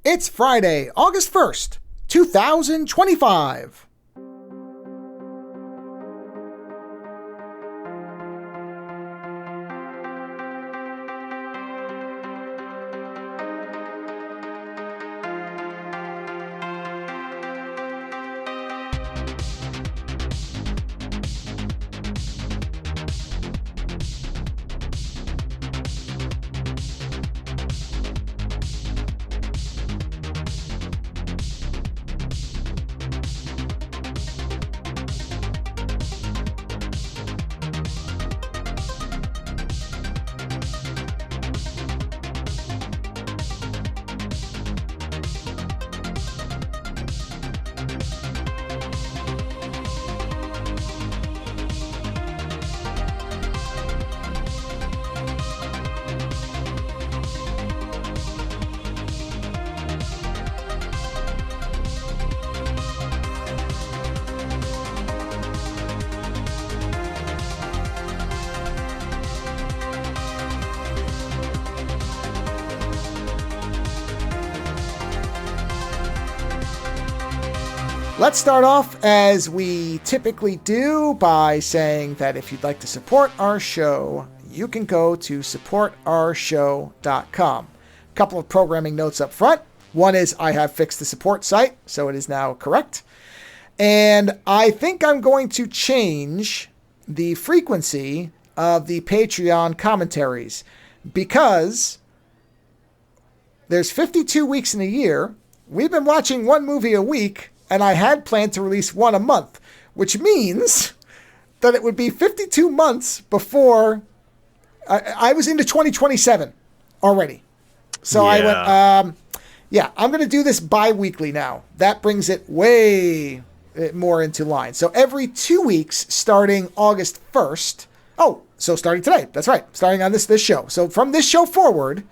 It's Friday, August 1st, 2025. Let's start off as we typically do by saying that if you'd like to support our show, you can go to supportourshow.com. A couple of programming notes up front. One is I have fixed the support site, so it is now correct. And I think I'm going to change the frequency of the Patreon commentaries because there's 52 weeks in a year. We've been watching one movie a week, and I had planned to release one a month, which means that it would be 52 months before I was into 2027 already. So yeah. I went, I'm going to do this bi-weekly now. That brings it way more into line. So every 2 weeks starting August 1st. Oh, so starting today. That's right. Starting on this show. So from this show forward,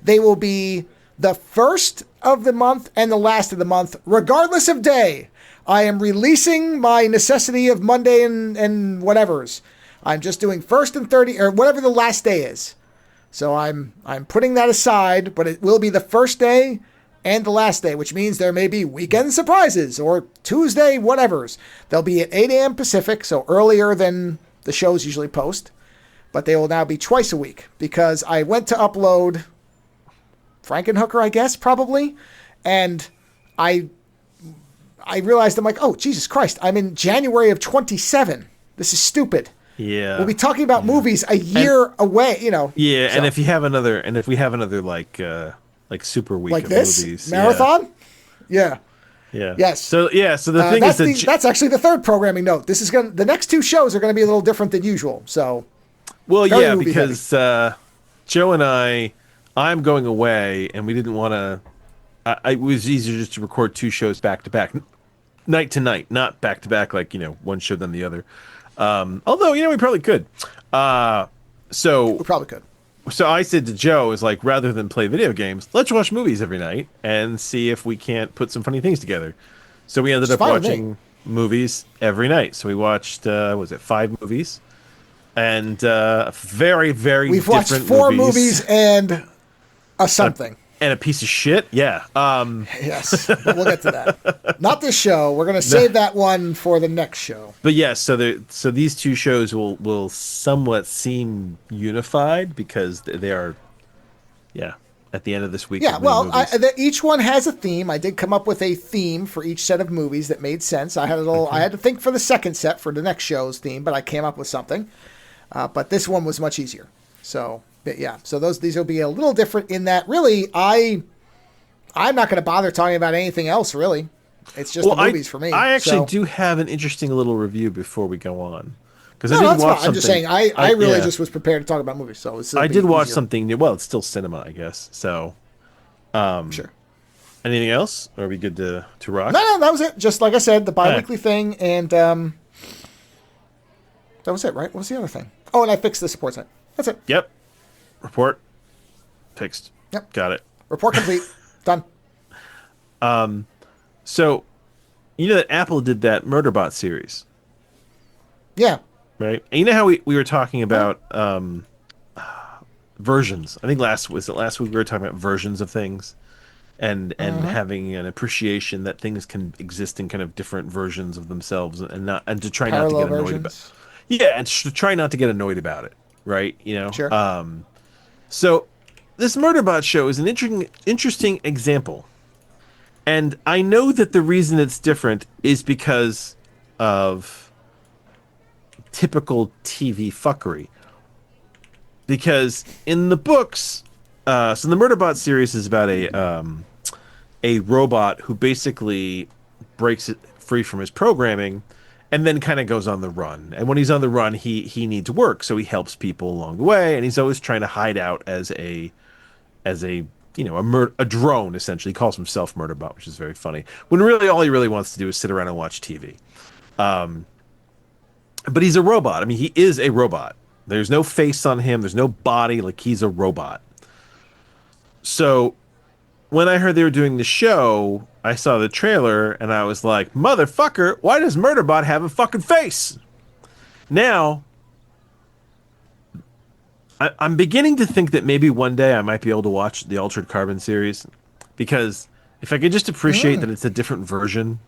they will be the first of the month and the last of the month, regardless of day. I am releasing my necessity of Monday and whatever's. I'm just doing first and 30 or whatever the last day is. So I'm putting that aside, but it will be the first day and the last day, which means there may be weekend surprises or Tuesday whatever's. They'll be at 8 a.m. Pacific, so earlier than the shows usually post. But they will now be twice a week because I went to upload Frankenhooker, I guess, probably. And I realized, I'm like, oh, Jesus Christ, I'm in January of 27. This is stupid. Yeah. We'll be talking about movies a year away, Yeah, so. and if we have another like super week like of this movies. marathon? Yeah. Yeah. Yes. So the thing is that that's actually the third programming note. The next two shows are gonna be a little different than usual. So because Joe and I'm going away, and we didn't want to. It was easier just to record two shows back to back, night to night, not back to back like one show then the other. Although we probably could. So we probably could. So I said to Joe, is like rather than play video games, let's watch movies every night and see if we can't put some funny things together. So we ended up watching movies every night. So we watched 5 movies, and very very. We've watched 4 movies and something. And a piece of shit, yeah. Yes, but we'll get to that. Not this show. We're going to save that one for the next show. But yes, so these two shows will somewhat seem unified because they are, at the end of this week. Yeah, well, each one has a theme. I did come up with a theme for each set of movies that made sense. I had I had to think for the second set for the next show's theme, but I came up with something. But this one was much easier. So. But yeah, so these will be a little different in that really I'm not going to bother talking about anything else really. It's just the movies for me. I actually do have an interesting little review before we go on because I did watch something. I'm just saying I really just was prepared to talk about movies. So I did watch something new. Well, it's still cinema, I guess. So, sure. Anything else? Or are we good to rock? No, that was it. Just like I said, the bi-weekly thing, and that was it, right? What was the other thing? Oh, and I fixed the support site. That's it. Yep. Report fixed. Yep. Got it. Report complete. Done. So, that Apple did that Murderbot series. Yeah. Right? And you know how we were talking about versions. I think last week we were talking about versions of things. and having an appreciation that things can exist in kind of different versions of themselves, and to try not to Parallel get annoyed about. versions. Yeah, and to try not to get annoyed about it, right? Sure. So this Murderbot show is an interesting example. And I know that the reason it's different is because of typical TV fuckery. Because in the books, so the Murderbot series is about a robot who basically breaks it free from his programming and then kind of goes on the run. And when he's on the run, he needs work, so he helps people along the way, and he's always trying to hide out as a a drone, essentially. He calls himself Murderbot, which is very funny. When really all he really wants to do is sit around and watch TV. But he's a robot. I mean, he is a robot. There's no face on him. There's no body. Like, he's a robot. So when I heard they were doing the show, I saw the trailer and I was like, motherfucker, why does Murderbot have a fucking face? Now, I'm beginning to think that maybe one day I might be able to watch the Altered Carbon series, because if I could just appreciate that it's a different version,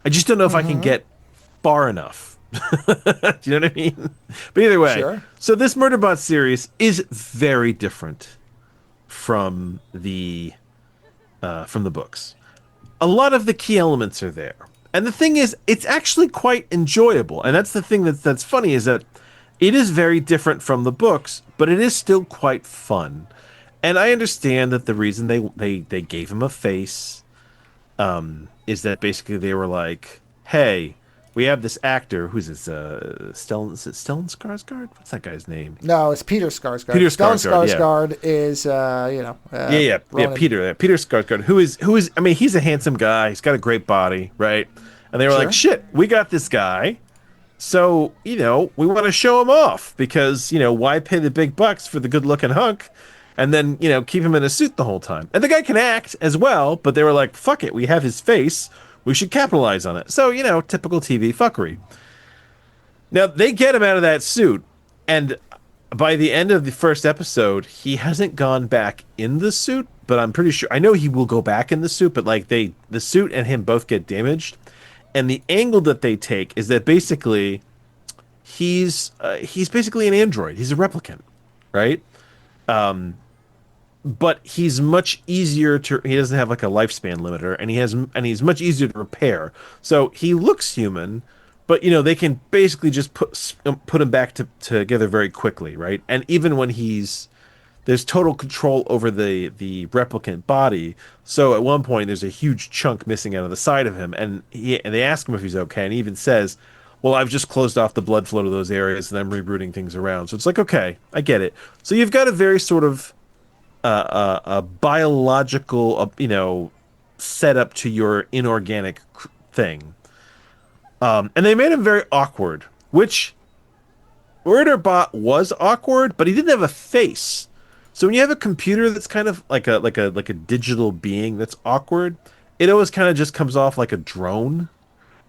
I just don't know if I can get far enough. Do you know what I mean? But either way, Sure. So this Murderbot series is very different from the books. A lot of the key elements are there, and the thing is, it's actually quite enjoyable. And that's the thing that's funny, is that it is very different from the books, but it is still quite fun. And I understand that the reason they gave him a face is that basically they were like, hey, we have this actor, who's this, Stellan, is it Stellan Skarsgård? What's that guy's name? No, it's Peter Skarsgård. Peter Stellan Skarsgård, Skarsgård is, Peter Skarsgård, who is, I mean, he's a handsome guy. He's got a great body, right? And they were like, shit, we got this guy. So, we want to show him off because, why pay the big bucks for the good looking hunk and then, keep him in a suit the whole time? And the guy can act as well, but they were like, fuck it, we have his face. We should capitalize on it. So, typical TV fuckery. Now, they get him out of that suit, and by the end of the first episode, he hasn't gone back in the suit, but I'm pretty sure, I know he will go back in the suit, but like the suit and him both get damaged. And the angle that they take is that basically he's basically an android. He's a replicant, right? But he's much easier to. He doesn't have like a lifespan limiter, and he's much easier to repair. So he looks human, but they can basically just put him back together very quickly, right? And even when there's total control over the replicant body. So at one point, there's a huge chunk missing out of the side of him, and they ask him if he's okay, and he even says, well, I've just closed off the blood flow to those areas, and I'm rebooting things around. So it's like, okay, I get it. So you've got a very sort of a biological, setup to your inorganic thing. And they made him very awkward, which Murderbot was awkward, but he didn't have a face. So when you have a computer that's kind of like a digital being that's awkward, it always kind of just comes off like a drone.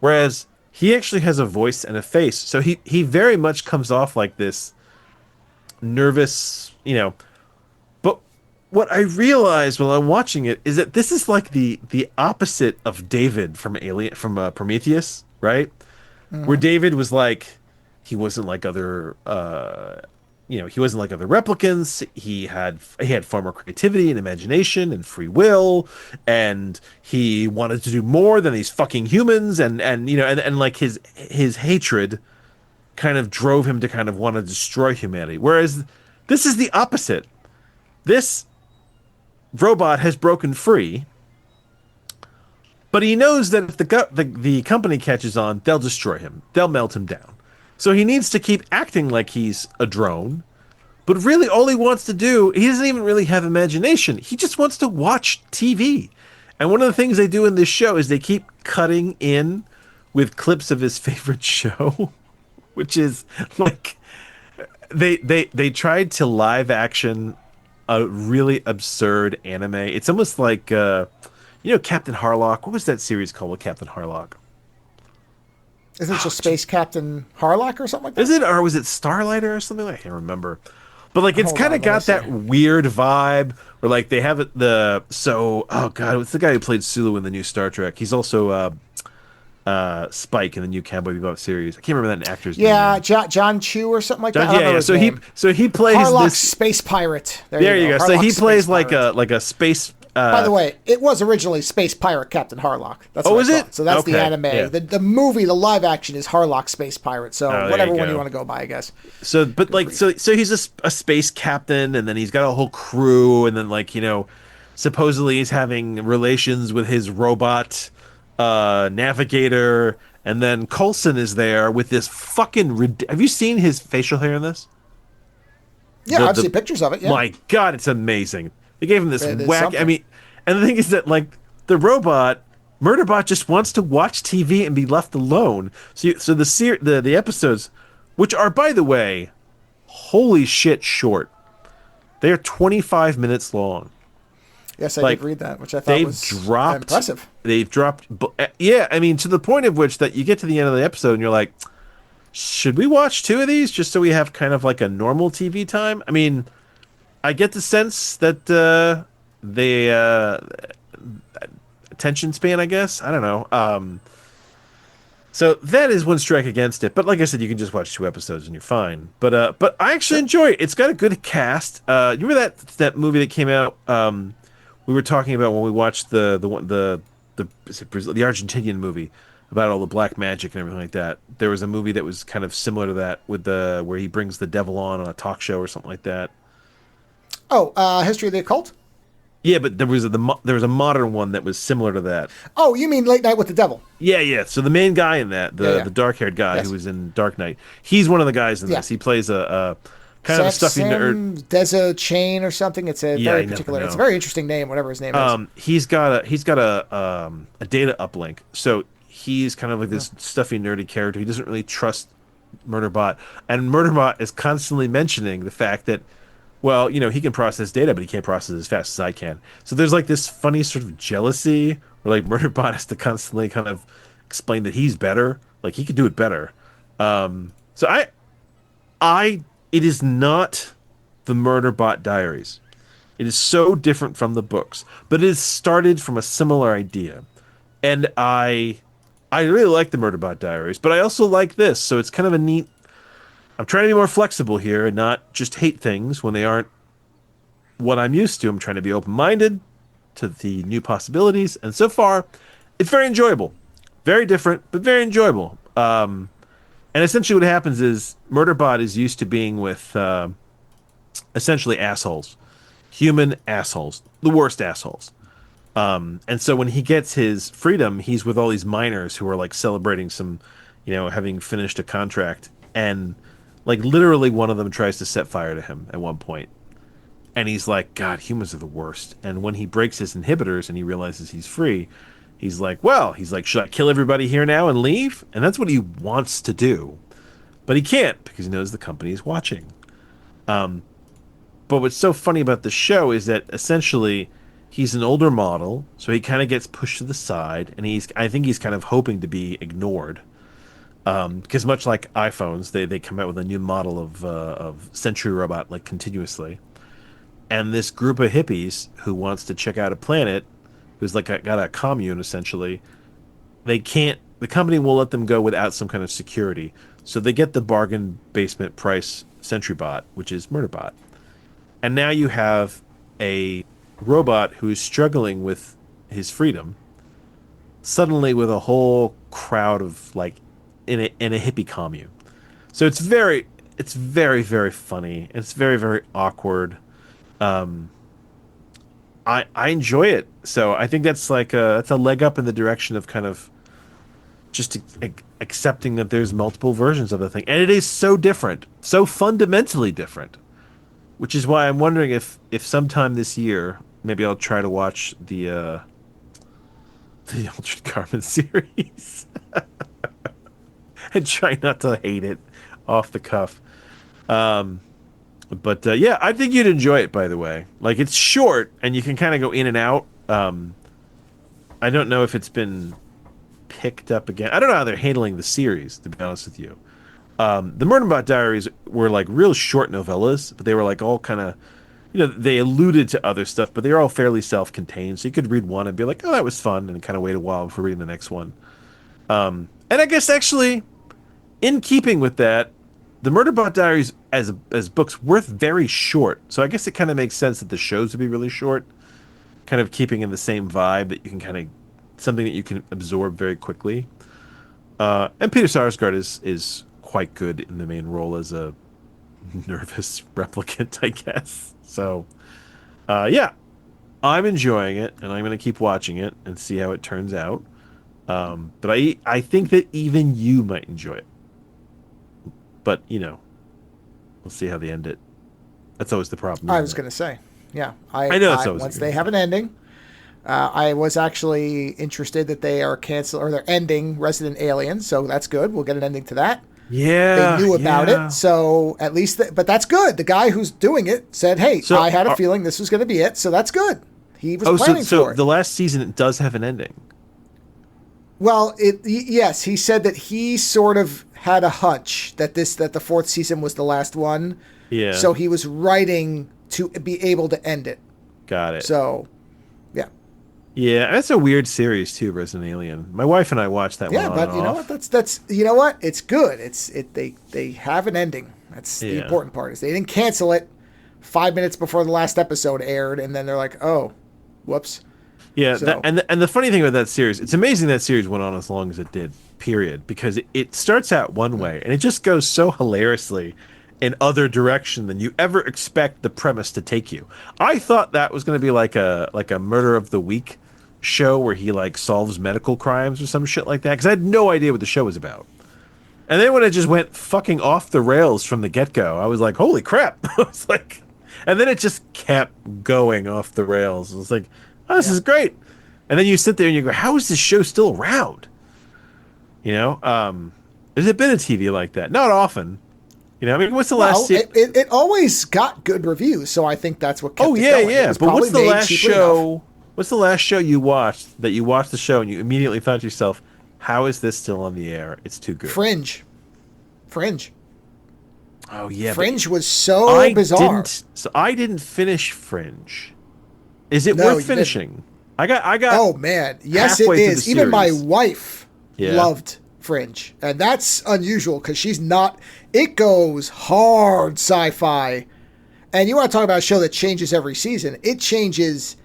Whereas he actually has a voice and a face. So he very much comes off like this nervous, But what I realized while I'm watching it is that this is like the opposite of David from Prometheus, right? Where David was like, he wasn't like other he wasn't like other replicants. He had far more creativity and imagination and free will, and he wanted to do more than these fucking humans, and like his hatred kind of drove him to kind of want to destroy humanity. Whereas this is the opposite. This robot has broken free, but he knows that if the company catches on, they'll destroy him. They'll melt him down. So he needs to keep acting like he's a drone, but really all he wants to do, he doesn't even really have imagination. He just wants to watch TV. And one of the things they do in this show is they keep cutting in with clips of his favorite show, which is like they tried to live action a really absurd anime. It's almost like Captain Harlock. What was that series called with Captain Harlock? Isn't it just Space Captain Harlock or something like that? Is it, or was it Starlighter or something? I can't remember. But like it's Hold kind on, of let me got see. that weird vibe where like they have oh god, what's the guy who played Sulu in the new Star Trek? He's also Spike in the new Cowboy Bebop series. I can't remember that actor's Yeah, name. John Chu or something like that. I don't Yeah, know yeah. his name. So he plays Harlock this. Space Pirate. There you There you go. go. So Harlock he Space plays Pirate. like a space. By the way, it was originally Space Pirate Captain Harlock. That's Oh, what I is it? thought. So that's the Okay. anime. Yeah. The movie, the live action is Harlock Space Pirate. So Oh, there you whatever one you go. want to go by, I guess. So, but Good like, grief. so he's a space captain, and then he's got a whole crew, and then like supposedly he's having relations with his robot navigator, and then Coulson is there with this fucking. Have you seen his facial hair in this? Yeah, I've The seen pictures of it. Yeah, My God, it's amazing. They gave him this it is whack. I something. mean, and the thing is that like the robot. Murderbot just wants to watch TV and be left alone. So the episodes, which are by the way, holy shit short. They're 25 minutes long. Yes, I Like did read that, which I thought they've was dropped impressive. they've dropped yeah, I mean to the point of which that you get to the end of the episode and you're like, should we watch two of these just so we have kind of like a normal TV time? I mean, I get the sense that they attention span, I guess. I don't know. So that is one strike against it. But like I said, you can just watch two episodes and you're fine. But I actually enjoy it. It's got a good cast. You remember that movie that came out? We were talking about when we watched the Argentinian movie about all the black magic and everything like that. There was a movie that was kind of similar to that with where he brings the devil on a talk show or something like that. Oh, History of the Occult? Yeah, but there was a modern one that was similar to that. Oh, you mean Late Night with the Devil? Yeah, yeah. So the main guy in that, Yeah, yeah. the dark-haired guy Yes. who was in Dark Knight, he's one of the guys in Yeah. this. He plays a kind of a stuffy nerd. Deza Chain or something. It's a Yeah, very you never particular. It's a know. very interesting name, whatever his name is. He's got a data uplink. So he's kind of like this stuffy nerdy character. He doesn't really trust Murderbot, and Murderbot is constantly mentioning the fact that, well, he can process data, but he can't process it as fast as I can. So there's like this funny sort of jealousy where like Murderbot has to constantly kind of explain that he's better, like he could do it better. So it is not the Murderbot Diaries. It is so different from the books, but it is started from a similar idea. And I really like the Murderbot Diaries, but I also like this. So it's kind of a neat. I'm trying to be more flexible here and not just hate things when they aren't what I'm used to. I'm trying to be open-minded to the new possibilities, and so far, it's very enjoyable. Very different, but very enjoyable. And essentially what happens is Murderbot is used to being with essentially assholes. Human assholes. The worst assholes. And so when he gets his freedom, he's with all these miners who are like celebrating some, having finished a contract. And like literally one of them tries to set fire to him at one point. And he's like, God, humans are the worst. And when he breaks his inhibitors and he realizes he's free, he's like, should I kill everybody here now and leave? And that's what he wants to do. But he can't because he knows the company is watching. But what's so funny about the show is that essentially he's an older model, so he kind of gets pushed to the side, and I think he's kind of hoping to be ignored. Because much like iPhones, they come out with a new model of Sentry Robot like continuously. And this group of hippies who wants to check out a planet, who's like got a commune essentially, the company will let them go without some kind of security. So they get the bargain basement price Sentry Bot, which is Murderbot. And now you have a robot who is struggling with his freedom, suddenly with a whole crowd of like in a hippie commune. So it's very, very funny. It's very, very awkward. I enjoy it. So I think that's that's a leg up in the direction of kind of just accepting that there's multiple versions of the thing, and it is so different, so fundamentally different. Which is why I'm wondering if sometime this year maybe I'll try to watch the Altered Carbon series and try not to hate it off the cuff. But yeah, I think you'd enjoy it, by the way. Like, it's short, and you can kind of go in and out. I don't know if it's been picked up again. I don't know how they're handling the series, to be honest with you. The Murderbot Diaries were like real short novellas, but they were like all kind of, they alluded to other stuff, but they were all fairly self-contained. So you could read one and be like, oh, that was fun, and kind of wait a while before reading the next one. And I guess actually, in keeping with that, the Murderbot Diaries as books were very short. So I guess it kind of makes sense that the shows would be really short, kind of keeping in the same vibe that you can kind of something that you can absorb very quickly. And Peter Sarsgaard is quite good in the main role as a nervous replicant, I guess. So, yeah, I'm enjoying it, and I'm going to keep watching it and see how it turns out. But I think that even you might enjoy it. But, we'll see how they end it. That's always the problem. I was going to say, yeah. I know it's always once they have an ending. I was actually interested that they are they're ending Resident Alien, so that's good. We'll get an ending to that. Yeah, they knew about it, so at least. But that's good. The guy who's doing it said, "Hey, I had a feeling this was going to be it," so that's good. He was planning for it. The last season it does have an ending. Well, yes, he said that he sort of had a hunch that the fourth season was the last one. Yeah. So he was writing to be able to end it. Got it. So, yeah. Yeah, that's a weird series too, Resident Alien. My wife and I watched that one. Yeah, but you know what? That's you know what? It's good. They have an ending. That's the important part. Is they didn't cancel it 5 minutes before the last episode aired, and then they're like, oh, whoops. Yeah, so. And the funny thing about that series, it's amazing that series went on as long as it did. Period, because it starts out one way and it just goes so hilariously in other direction than you ever expect the premise to take you. I thought that was going to be like a Murder of the Week show where he like solves medical crimes or some shit like that, because I had no idea what the show was about. And then when it just went fucking off the rails from the get-go, I was like, holy crap. I was like, and then it just kept going off the rails. I was like, oh, this is great. And then you sit there and you go, how is this show still around? Has it been a TV like that? Not often. I mean, what's the last? It always got good reviews, so I think that's what kept it going. Yeah. But what's the last show? Enough. What's the last show you watched that you watched the show and you immediately thought to yourself, "How is this still on the air? It's too good." Fringe. Oh yeah, Fringe was so bizarre. I didn't finish Fringe. Is it worth finishing? I got. Oh man, yes, it is. Even my wife loved Fringe, and that's unusual because she's not. It goes hard sci-fi, and you want to talk about a show that changes every season? It changes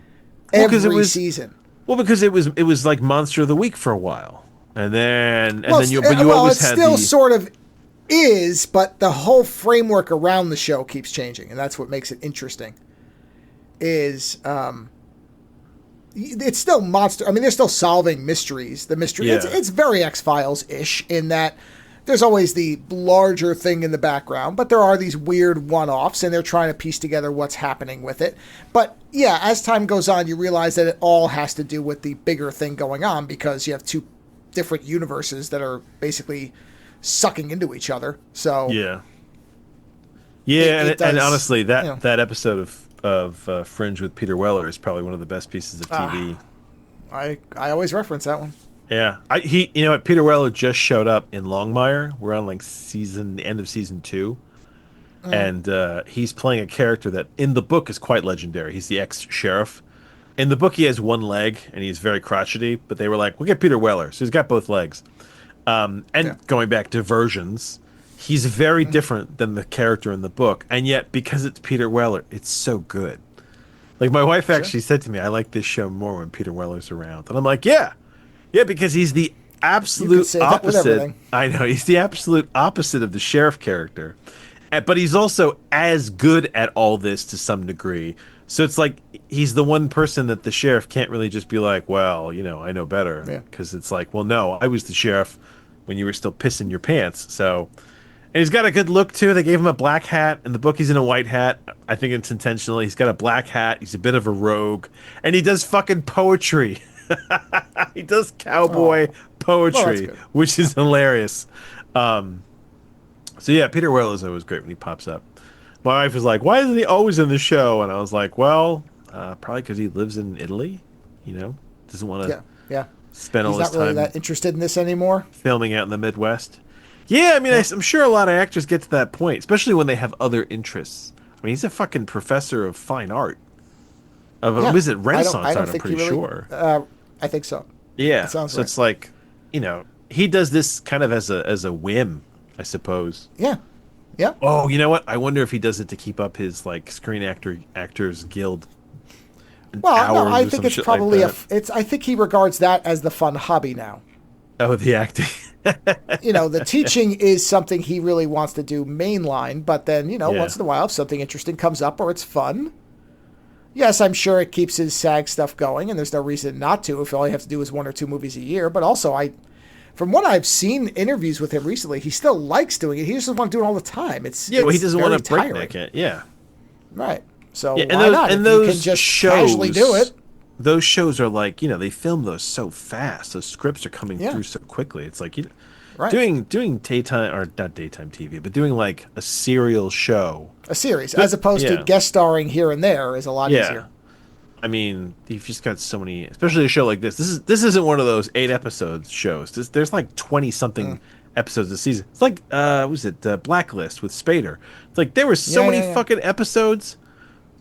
every season. Well, because it was like Monster of the Week for a while, and then you always had still sort of is, but the whole framework around the show keeps changing, and that's what makes it interesting. It's still monster. I mean, they're still solving mysteries. The mystery, it's very X-Files-ish in that there's always the larger thing in the background, but there are these weird one-offs, and they're trying to piece together what's happening with it. But yeah, as time goes on, you realize that it all has to do with the bigger thing going on, because you have two different universes that are basically sucking into each other. So and honestly, that episode of Fringe with Peter Weller is probably one of the best pieces of TV. I always reference that one. Yeah, Peter Weller just showed up in Longmire. We're on like the end of season 2, and he's playing a character that in the book is quite legendary. He's the ex-sheriff. In the book, he has one leg and he's very crotchety. But they were like, "We'll get Peter Weller," so he's got both legs. Going back to versions, he's very different than the character in the book, and yet because it's Peter Weller, it's so good. Like my wife actually said to me, "I like this show more when Peter Weller's around," and I'm like, "Yeah, because he's the absolute opposite." I know he's the absolute opposite of the sheriff character, but he's also as good at all this to some degree. So it's like he's the one person that the sheriff can't really just be like, "Well, I know better," because it's like, "Well, no, I was the sheriff when you were still pissing your pants." So. And he's got a good look, too. They gave him a black hat. In the book, he's in a white hat. I think it's intentional. He's got a black hat. He's a bit of a rogue. And he does fucking poetry. He does cowboy poetry, which is hilarious. So, yeah, Peter Weller is always great when he pops up. My wife was like, why isn't he always in the show? And I was like, well, probably because he lives in Italy. Doesn't want to spend all his time. He's not really that interested in this anymore. Filming out in the Midwest. Yeah, I mean, I'm sure a lot of actors get to that point, especially when they have other interests. I mean, he's a fucking professor of fine art. Yeah. Was it I Renaissance don't art? I'm think he pretty really. sure. I think so. That Yeah, sounds so right. it's like, he does this kind of as a whim, I suppose. Yeah. Yeah. Oh, you know what? I wonder if he does it to keep up his like Actors Guild Well, no, hours I or think some it's shit like probably that. I think he regards that as the fun hobby now. Oh, the acting. The teaching is something he really wants to do mainline, but then, Yeah. once in a while, if something interesting comes up or it's fun, yes, I'm sure it keeps his SAG stuff going, and there's no reason not to if all you have to do is 1 or 2 movies a year. But also, from what I've seen interviews with him recently, he still likes doing it. He just doesn't want to do it all the time. Yeah, well, he it's doesn't very want to breakneck tiring. it. Yeah. Right. So Yeah, why not? If you can just casually do it. Those shows are like, they film those so fast. Those scripts are coming Yeah. through so quickly. It's like, Right. doing daytime, or not daytime TV, but doing like a serial show. A series, as opposed to Yeah. guest starring here and there, is a lot Yeah. easier. I mean, you've just got so many, especially a show like this. This isn't one of those 8 episodes shows. There's like 20 something episodes a season. It's like was it Blacklist with Spader? It's like there were so many fucking episodes.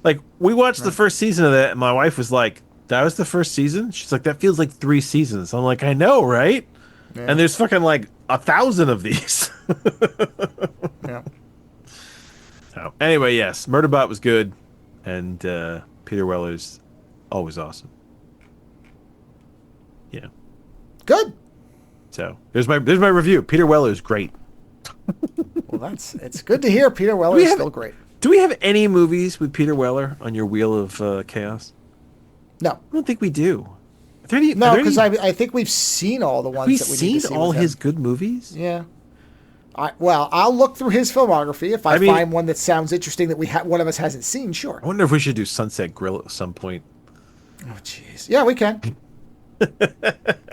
Like we watched the first season of that, and my wife was like, "That was the first season." She's like, "That feels like 3 seasons." I'm like, "I know, right?" Yeah. And there's fucking like 1,000 of these. Yeah. So, anyway, yes, Murderbot was good, and Peter Weller's always awesome. Yeah. Good. So there's my review. Peter Weller's great. Well, it's good to hear. Peter Weller is still great. Do we have any movies with Peter Weller on your wheel of chaos? No. I don't think we do. Are there any, No, because I think we've seen all the ones we've that we need to see. seen all with him. his good movies? Yeah. I'll look through his filmography. If I find one that sounds interesting that one of us hasn't seen, sure. I wonder if we should do Sunset Grill at some point. Oh, jeez. Yeah, we can.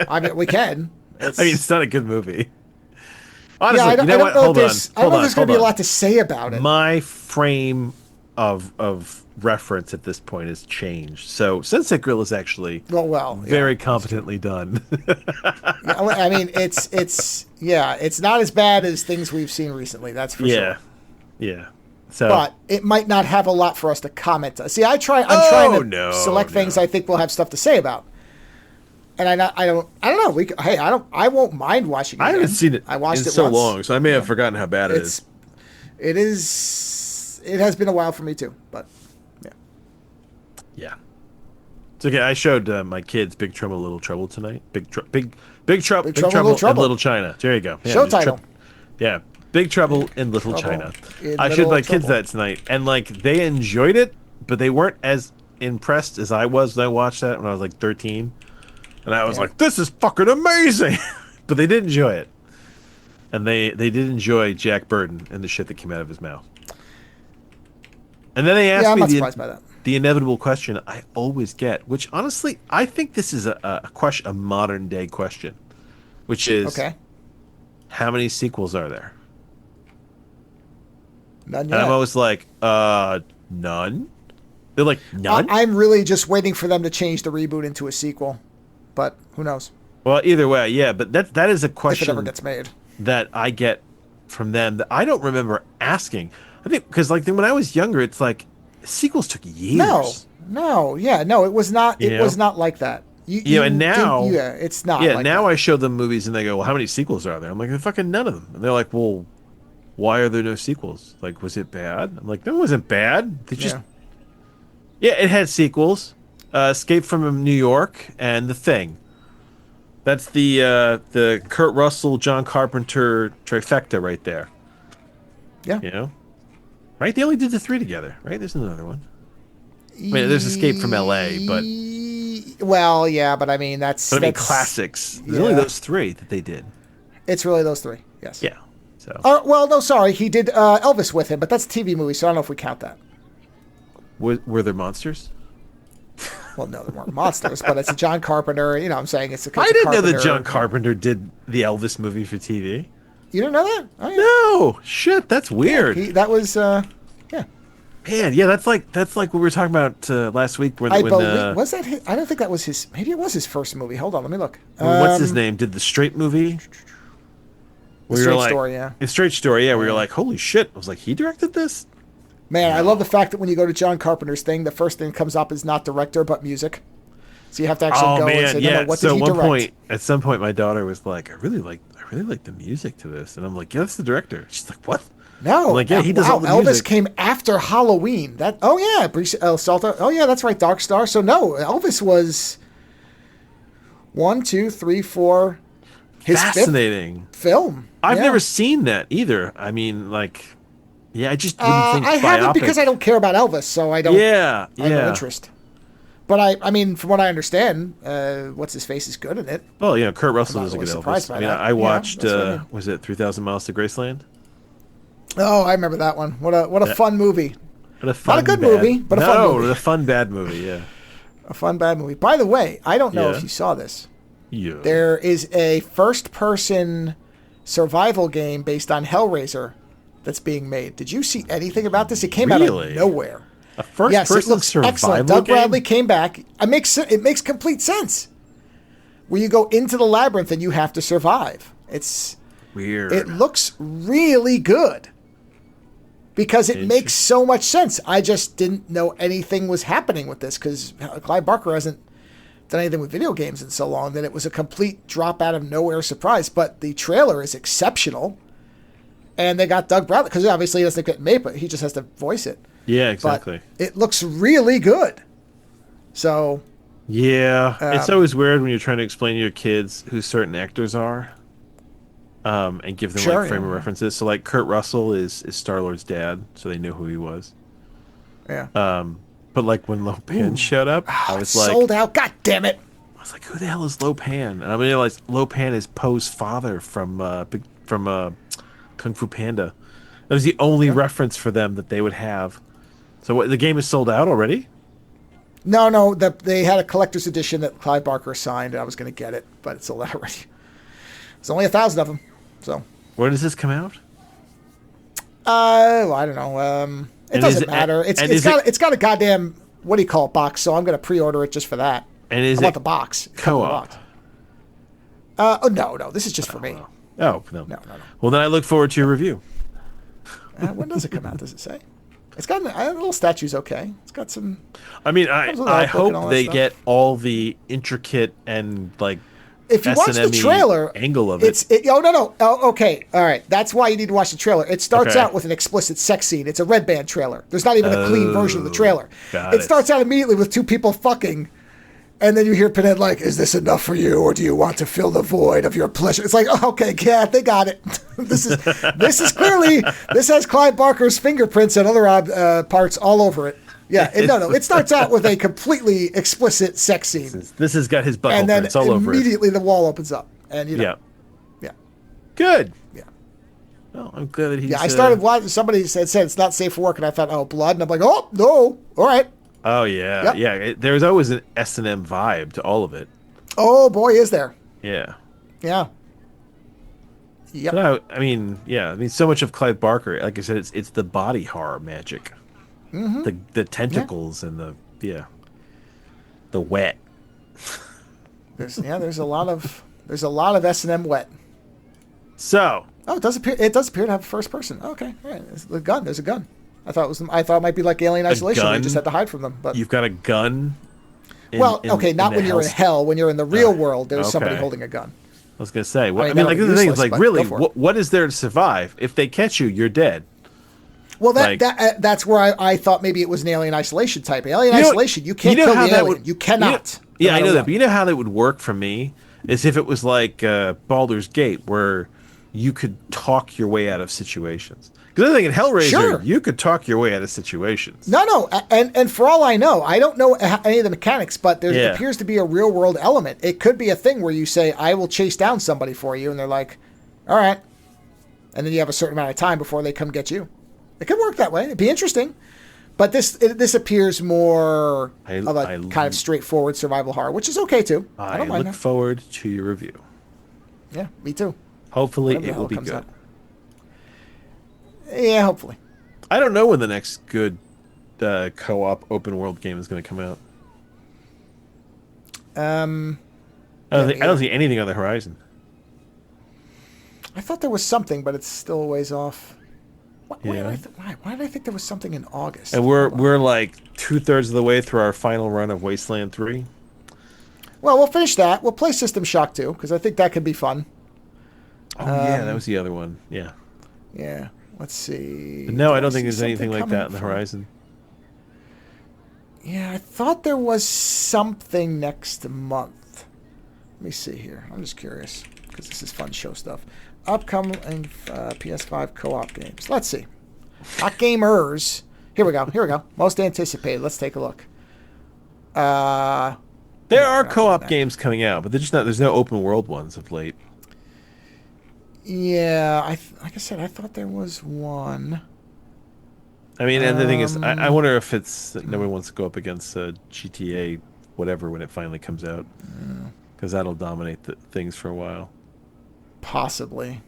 I mean, we can. It's not a good movie. Honestly, yeah, I don't what? know Hold if on. there's, I don't know if there's going to be a lot to say about it. My frame of reference at this point has changed. So Sunset Grill is actually very competently done. I mean, it's not as bad as things we've seen recently. That's for sure. Yeah. So, but it might not have a lot for us to comment on. See, I'm trying to select things I think we'll have stuff to say about. And I don't know. I won't mind watching it. I haven't seen it. I watched it so once. long, so I may have forgotten how bad it is. It has been a while for me too, but yeah. Yeah. It's okay. I showed my kids Big Trouble in Little Trouble tonight. Big Trouble in Little China. There you go. Yeah, show title. Yeah. Big Trouble in Little China. I showed my kids that tonight, and like they enjoyed it, but they weren't as impressed as I was when I watched that when I was like 13. And I was like, "This is fucking amazing," but they did enjoy it, and they did enjoy Jack Burton and the shit that came out of his mouth. And then they asked me the inevitable question I always get, which honestly I think this is a modern day question, which is, how many sequels are there? None yet. And I'm always like, none. They're like, none. I'm really just waiting for them to change the reboot into a sequel. But who knows? Well, either way, yeah. But that is a question if it ever gets made that I get from them that I don't remember asking. I think because like when I was younger, it's like sequels took years. No, it was not. It was not like that. And now, it's not. Yeah, like now that. I show them movies and they go, "Well, how many sequels are there?" I'm like, "Fucking none of them." And they're like, "Well, why are there no sequels? Like, was it bad?" I'm like, "No, it wasn't bad. They just, it had sequels." Escape from New York and The Thing. That's the Kurt Russell, John Carpenter trifecta right there. Yeah. Right? They only did the 3 together, right? There's another one. I mean, there's Escape from L.A., but... Well, yeah, but I mean, that's classics. There's only those 3 that they did. It's really those 3, yes. Yeah, so... well, no, sorry, he did Elvis with him, but that's a TV movie, so I don't know if we count that. Were there monsters? Well, no, they weren't monsters, but it's a John Carpenter. I'm saying it's a. I didn't know that John Carpenter did the Elvis movie for TV. You didn't know that? Oh, yeah. No, shit, that's weird. Yeah, that was, yeah. Man, yeah, that's like what we were talking about last week. I believe was that his, I don't think that was his. Maybe it was his first movie. Hold on, let me look. What's his name? Did the Straight movie? Maybe it was his first movie. Hold on, let me look. Maybe it was his first movie. The Straight Story, yeah. It's Straight Story, yeah. Where you're like, holy shit! I was like, he directed this. Man, I love the fact that when you go to John Carpenter's thing, the first thing that comes up is not director but music. So you have to actually go and say, no, what did he direct? At some point, my daughter was like, I really like the music to this, and I'm like, yeah, that's the director. She's like, what? No, I'm like, yeah, he does all the Elvis music. came after Halloween. El Salto. Oh yeah, that's right, Dark Star. So no, Elvis was 1, 2, 3, 4. His Fascinating fifth film. I've never seen that either. I mean, like, yeah, I just didn't think I haven't because I don't care about Elvis, so I don't. Yeah, I have no interest. But I mean, from what I understand, what's his face is good in it. Well, yeah, Kurt Russell is a good Elvis. I mean, I watched. Was it 3,000 Miles to Graceland? Oh, I remember that one. What a fun movie. What a fun, not a good movie, but a fun movie. A fun bad movie. Yeah. A fun bad movie. By the way, I don't know if you saw this. Yeah. There is a first-person survival game based on Hellraiser that's being made. Did you see anything about this? It came out of nowhere. A first-person survival excellent. game? Doug Bradley came back. It makes complete sense. Where you go into the labyrinth and you have to survive. It's weird. It looks really good. Because it makes so much sense. I just didn't know anything was happening with this because Clive Barker hasn't done anything with video games in so long that it was a complete drop out of nowhere surprise. But the trailer is exceptional. And they got Doug Bradley, because obviously he doesn't get made, but he just has to voice it. Yeah, exactly. But it looks really good. So. Yeah. It's always weird when you're trying to explain to your kids who certain actors are. And give them frame of references. So like Kurt Russell is Star-Lord's dad, so they knew who he was. Yeah. But like when Lopan showed up, I was like, sold out. God damn it! I was like, who the hell is Lopan? And I realized Lopan is Poe's father from Kung Fu Panda. That was the only reference for them that they would have. So what, the game is sold out already? No. They had a collector's edition that Clive Barker signed, and I was going to get it, but it's sold out already. There's only 1,000 of them. So. When does this come out? I don't know. It doesn't matter. It's got a goddamn, what do you call it, box, so I'm going to pre-order it just for that. And is I want the box. Co-op? No. This is just for me. Oh, no. No. Well, then I look forward to your review. When does it come out, does it say? It's got a little statue's okay. It's got some... I mean, I hope they get all the intricate and, like, if you watch the trailer, angle of it. No. Oh, okay. All right. That's why you need to watch the trailer. It starts out with an explicit sex scene. It's a Red Band trailer. There's not even a clean version of the trailer. It starts out immediately with two people fucking, and then you hear Pinhead like, "Is this enough for you, or do you want to fill the void of your pleasure?" It's like, oh, okay, yeah, they got it. This is clearly, this has Clive Barker's fingerprints and other parts all over it. Yeah, it starts out with a completely explicit sex scene. This has got his buckle prints all over it. And then immediately the wall opens up. And, Yeah. Good. Yeah. Well, I'm glad that he's... Yeah, I started watching, somebody said it's not safe for work, and I thought, oh, blood? And I'm like, oh, no, all right. Oh, yeah. Yep. Yeah, there's always an S&M vibe to all of it. Oh, boy, is there. Yeah. Yeah. Yep. But I mean, so much of Clive Barker, like I said, it's the body horror magic. Mm-hmm. The tentacles and the wet. There's a lot of S&M wet. So it does appear to have a first person. Okay, all right. The gun. There's a gun. I thought it might be like Alien Isolation. You just had to hide from them. But you've got a gun. Not when you're in hell. When you're in the real world, there's somebody holding a gun. I was gonna say. The thing is, like, really, what is there to survive? If they catch you, you're dead. Well, that's where I thought maybe it was an Alien Isolation type. Alien Isolation, you can't kill the alien. You cannot. I know that. But you know how that would work for me? Is if it was like Baldur's Gate, where you could talk your way out of situations. Because I think in Hellraiser, you could talk your way out of situations. No. And for all I know, I don't know any of the mechanics, but there appears to be a real-world element. It could be a thing where you say, I will chase down somebody for you, and they're like, all right. And then you have a certain amount of time before they come get you. It could work that way. It'd be interesting. But this appears more of a kind of straightforward survival horror, which is okay, too. I don't mind look forward to your review. Yeah, me too. Hopefully it will be good. Out. Yeah, hopefully. I don't know when the next good co-op open world game is going to come out. I don't see anything on the horizon. I thought there was something, but it's still a ways off. Why did I think there was something in August? And we're like 2/3 of the way through our final run of Wasteland 3. Well, we'll finish that. We'll play System Shock 2, because I think that could be fun. Oh, yeah, that was the other one. Yeah. Yeah. Let's see. But no, I don't think there's anything like that on the horizon. Yeah, I thought there was something next month. Let me see here. I'm just curious, because this is fun show stuff. Upcoming PS5 co-op games. Let's see. Hot gamers. Here we go. Most anticipated. Let's take a look. There are co-op games coming out, but they're just not. There's no open world ones of late. Yeah, like I said, I thought there was one. I mean, and the thing is, I wonder if it's that nobody wants to go up against GTA, whatever, when it finally comes out, because that'll dominate things for a while. Possibly.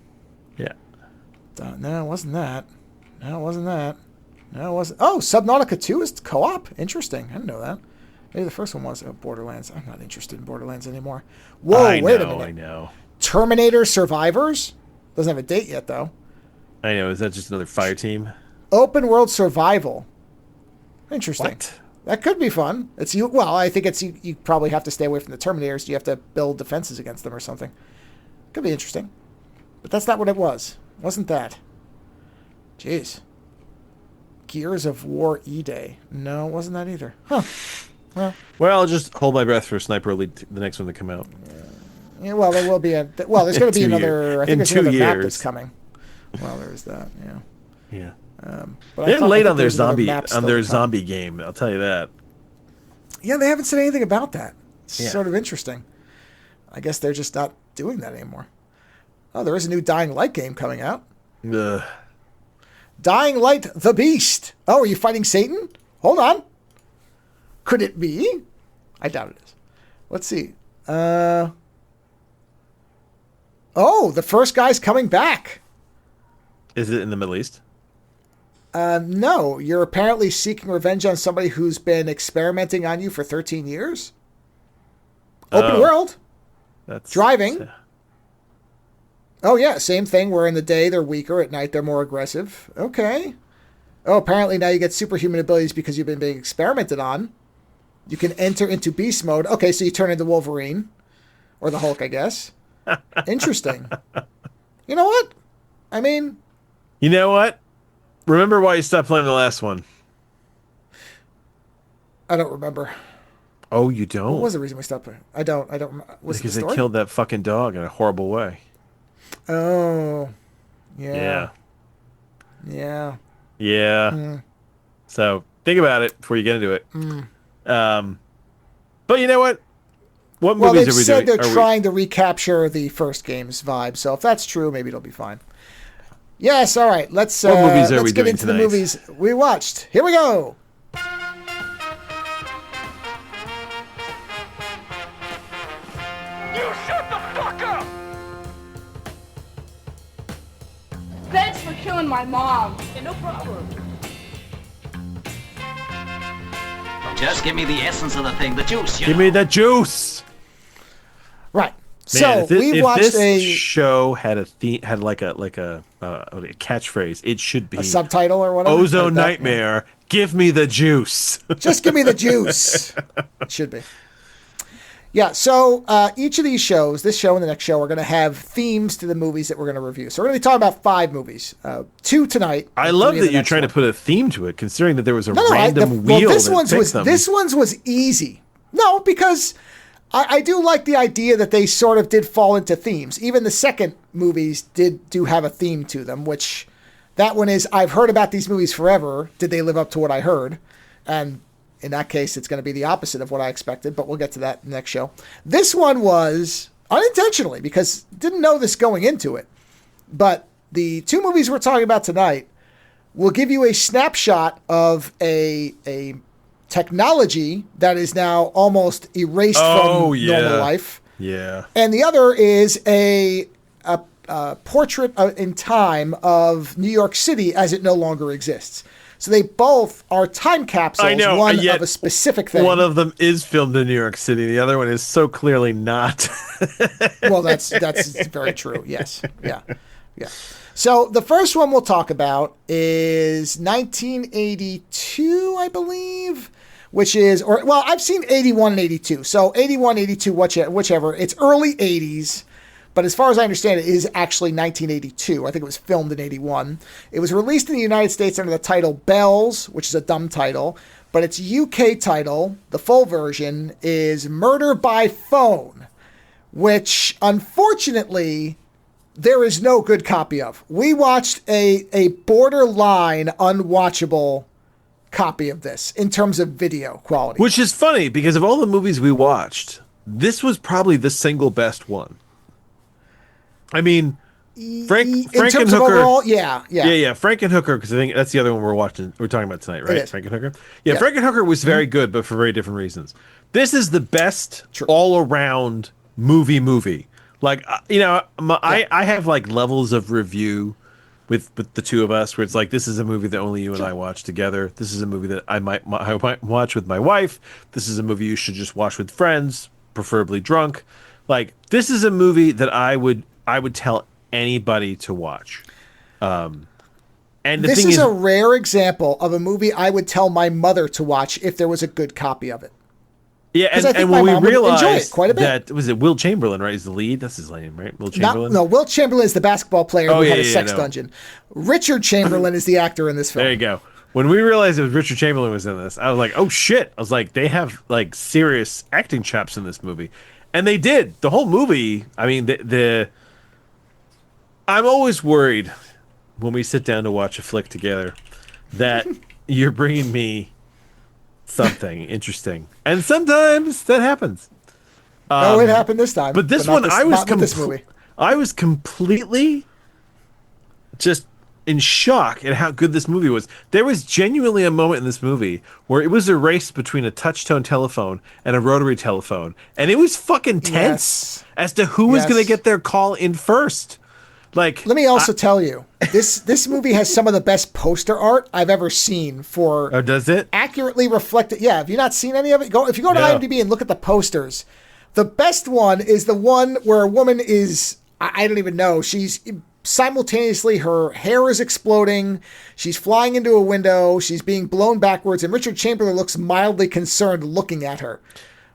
Yeah. No, it wasn't that. No, it wasn't that. No, it wasn't. Oh, Subnautica 2 is co-op. Interesting. I didn't know that. Maybe the first one was Borderlands. I'm not interested in Borderlands anymore. Whoa, wait a minute. I know. Terminator Survivors? Doesn't have a date yet, though. I know. Is that just another fire team? Open World Survival. Interesting. What? That could be fun. It's you. Well, I think it's you probably have to stay away from the Terminators. You have to build defenses against them or something. Could be interesting. But that's not what it was. Wasn't that? Jeez. Gears of War E-Day. No, it wasn't that either. Huh. Well, I'll just hold my breath for Sniper Elite, the next one to come out. Yeah, well, there will be a... Well, there's going to be another... I think there's another map that's coming. Well, there's that, yeah. Yeah. But they're late on their zombie game, I'll tell you that. Yeah, they haven't said anything about that. It's sort of interesting. I guess they're just not doing that anymore. Oh, there is a new Dying Light game coming out. Ugh. Dying Light the Beast. Oh, are you fighting Satan? Hold on. Could it be? I doubt it is. Let's see. Oh, the first guy's coming back. Is it in the Middle East? No. You're apparently seeking revenge on somebody who's been experimenting on you for 13 years. Open world. That's driving. Oh, yeah. Same thing. Where in the day they're weaker. At night they're more aggressive. Okay. Oh, apparently now you get superhuman abilities because you've been being experimented on. You can enter into beast mode. Okay, so you turn into Wolverine. Or the Hulk, I guess. Interesting. You know what? I mean... You know what? Remember why you stopped playing the last one? I don't remember. Oh, you don't? What was the reason we stopped playing? I don't. Was because it the they killed that fucking dog in a horrible way. Oh. Yeah. Yeah. So think about it before you get into it. But you know what? What movies are we doing? Well, they've said they're trying to recapture the first game's vibe. So if that's true, maybe it'll be fine. Yes, all right. Let's get into the movies we watched. Here we go. You shut the fuck up! Thanks for killing my mom. Yeah, no problem. Just give me the essence of the thing, the juice. Give me the juice. Right. Man, so we watched this show had a catchphrase. It should be a subtitle or whatever. Ozone Nightmare. Give me the juice. Just give me the juice. It should be. Yeah. So each of these shows, this show and the next show, are going to have themes to the movies that we're going to review. So we're going to be talking about 5 movies. 2 tonight. I love that you're trying to put a theme to it, considering that there was a random wheel. This one's was easy. No, because. I do like the idea that they sort of did fall into themes. Even the second movies do have a theme to them, which that one is, I've heard about these movies forever. Did they live up to what I heard? And in that case, it's going to be the opposite of what I expected, but we'll get to that next show. This one was unintentionally, because didn't know this going into it. But the 2 movies we're talking about tonight will give you a snapshot of a technology that is now almost erased from normal life. Yeah. And the other is a portrait in time of New York City as it no longer exists. So they both are time capsules, one of a specific thing. One of them is filmed in New York City. The other one is so clearly not. Well, that's very true. Yes. Yeah. Yeah. So the first one we'll talk about is 1982, I believe, which is, I've seen 81 and 82. So 81, 82, whichever. It's early 80s. But as far as I understand it is actually 1982. I think it was filmed in 81. It was released in the United States under the title Bells, which is a dumb title. But its UK title, the full version, is Murder by Phone, which unfortunately there is no good copy of. We watched a borderline unwatchable copy of this in terms of video quality. Which is funny because of all the movies we watched, this was probably the single best one. I mean, Frankenhooker. Overall, yeah. Frankenhooker, because I think that's the other one we're talking about tonight, right? Frankenhooker. Yeah, Frankenhooker was very good, but for very different reasons. This is the best all-around movie. Like, I have like levels of review with the two of us, where it's like, this is a movie that only you and I watch together. This is a movie that I might watch with my wife. This is a movie you should just watch with friends, preferably drunk. Like, this is a movie that I would tell anybody to watch. And this is a rare example of a movie I would tell my mother to watch if there was a good copy of it. Yeah, and when we realized that, was it Will Chamberlain, right? Is the lead? That's his name, right? Will Chamberlain? No, Will Chamberlain is the basketball player who had a sex dungeon. Richard Chamberlain is the actor in this film. There you go. When we realized it was Richard Chamberlain was in this, I was like, oh shit. I was like, they have like serious acting chops in this movie. And they did. The whole movie, I mean, I'm always worried when we sit down to watch a flick together that you're bringing me something interesting, and sometimes that happens. It happened this time. But this one, I was completely just in shock at how good this movie was. There was genuinely a moment in this movie where it was a race between a touch-tone telephone and a rotary telephone, and it was fucking tense as to who was going to get their call in first. Like, let me also tell you, this movie has some of the best poster art I've ever seen for. Oh, does it? Accurately reflected. Yeah, have you not seen any of it? If you go to IMDb and look at the posters, the best one is the one where a woman is, I don't even know, she's simultaneously, her hair is exploding, she's flying into a window, she's being blown backwards, and Richard Chamberlain looks mildly concerned looking at her,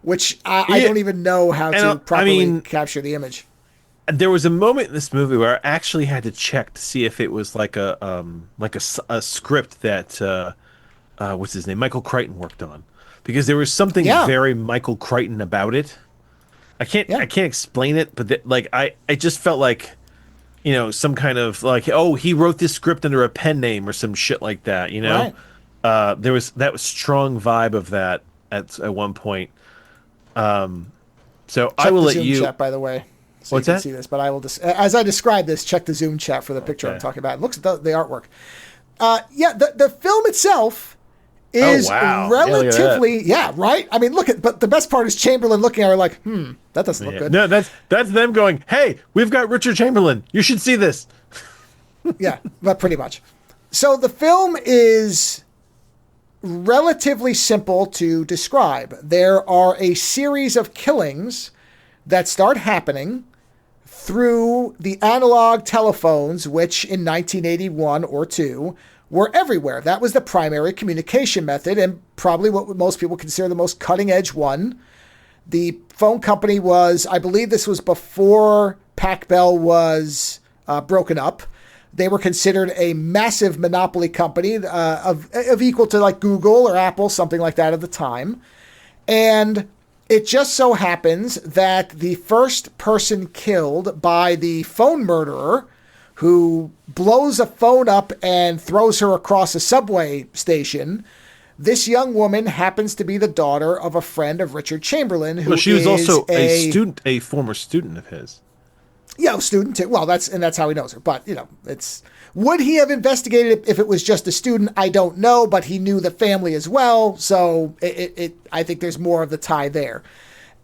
which I don't even know how to properly capture the image. There was a moment in this movie where I actually had to check to see if it was like a script that what's his name, Michael Crichton worked on, because there was something very Michael Crichton about it. I can't explain it, but I just felt like, some kind of like, oh, he wrote this script under a pen name or some shit like that. There was that strong vibe of that at one point. So check I will let you. Chat, by the way. So What's you can that? see this, but I will just, as I describe this, check the Zoom chat for the picture I'm talking about. It looks at the artwork. The film itself is relatively, right? I mean, but the best part is Chamberlain looking at her like, that doesn't look good. No, that's them going, hey, we've got Richard Chamberlain. You should see this. Yeah, but pretty much. So the film is relatively simple to describe. There are a series of killings that start happening through the analog telephones, which in 1981 or 2 were everywhere. That was the primary communication method, and probably what most people consider the most cutting edge one. The phone company was, I believe this was before Pac Bell was broken up. They were considered a massive monopoly company of equal to like Google or Apple, something like that at the time. And it just so happens that the first person killed by the phone murderer, who blows a phone up and throws her across a subway station, this young woman happens to be the daughter of a friend of Richard Chamberlain, who she was also a former student of his. Yeah, student too. Well, that's how he knows her. But would he have investigated it if it was just a student? I don't know, but he knew the family as well. So I think there's more of the tie there.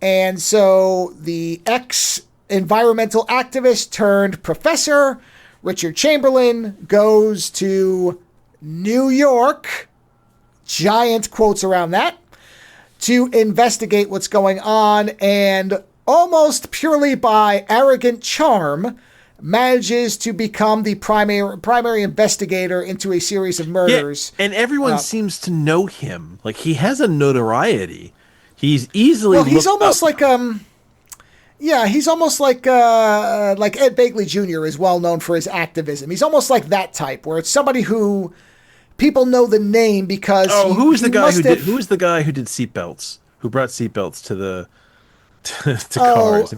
And so the ex-environmental activist turned professor, Richard Chamberlain, goes to New York, giant quotes around that, to investigate what's going on, and almost purely by arrogant charm, manages to become the primary investigator into a series of murders. Yeah, and everyone seems to know him. Like, he has a notoriety. He's easily. Well, he's almost up. like he's almost like Ed Begley Jr. is well known for his activism. He's almost like that type, where it's somebody who people know the name because. Oh, who was the guy who did seatbelts? Who brought seatbelts to cars?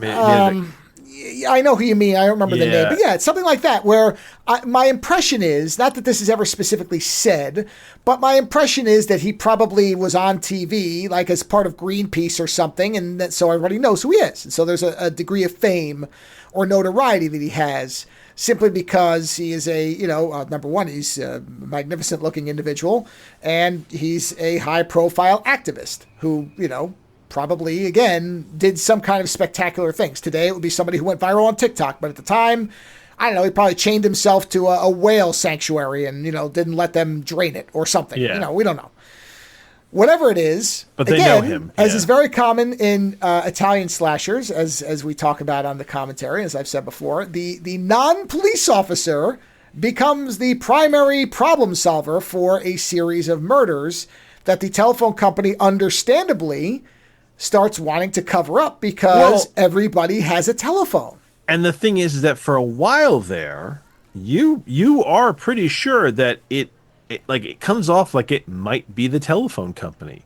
I know who you mean. I don't remember the name. But yeah, it's something like that where my impression is, not that this is ever specifically said, but my impression is that he probably was on TV, like as part of Greenpeace or something, and that, so everybody knows who he is. And so there's a degree of fame or notoriety that he has simply because he is number one, he's a magnificent looking individual, and he's a high profile activist who, probably, again, did some kind of spectacular things. Today, it would be somebody who went viral on TikTok, but at the time, I don't know, he probably chained himself to a whale sanctuary and, didn't let them drain it or something. Yeah. We don't know. Whatever it is, but they know him. As is very common in Italian slashers, as we talk about on the commentary, as I've said before, the non-police officer becomes the primary problem solver for a series of murders that the telephone company understandably starts wanting to cover up because everybody has a telephone. And the thing is that for a while there, you are pretty sure that it comes off like it might be the telephone company.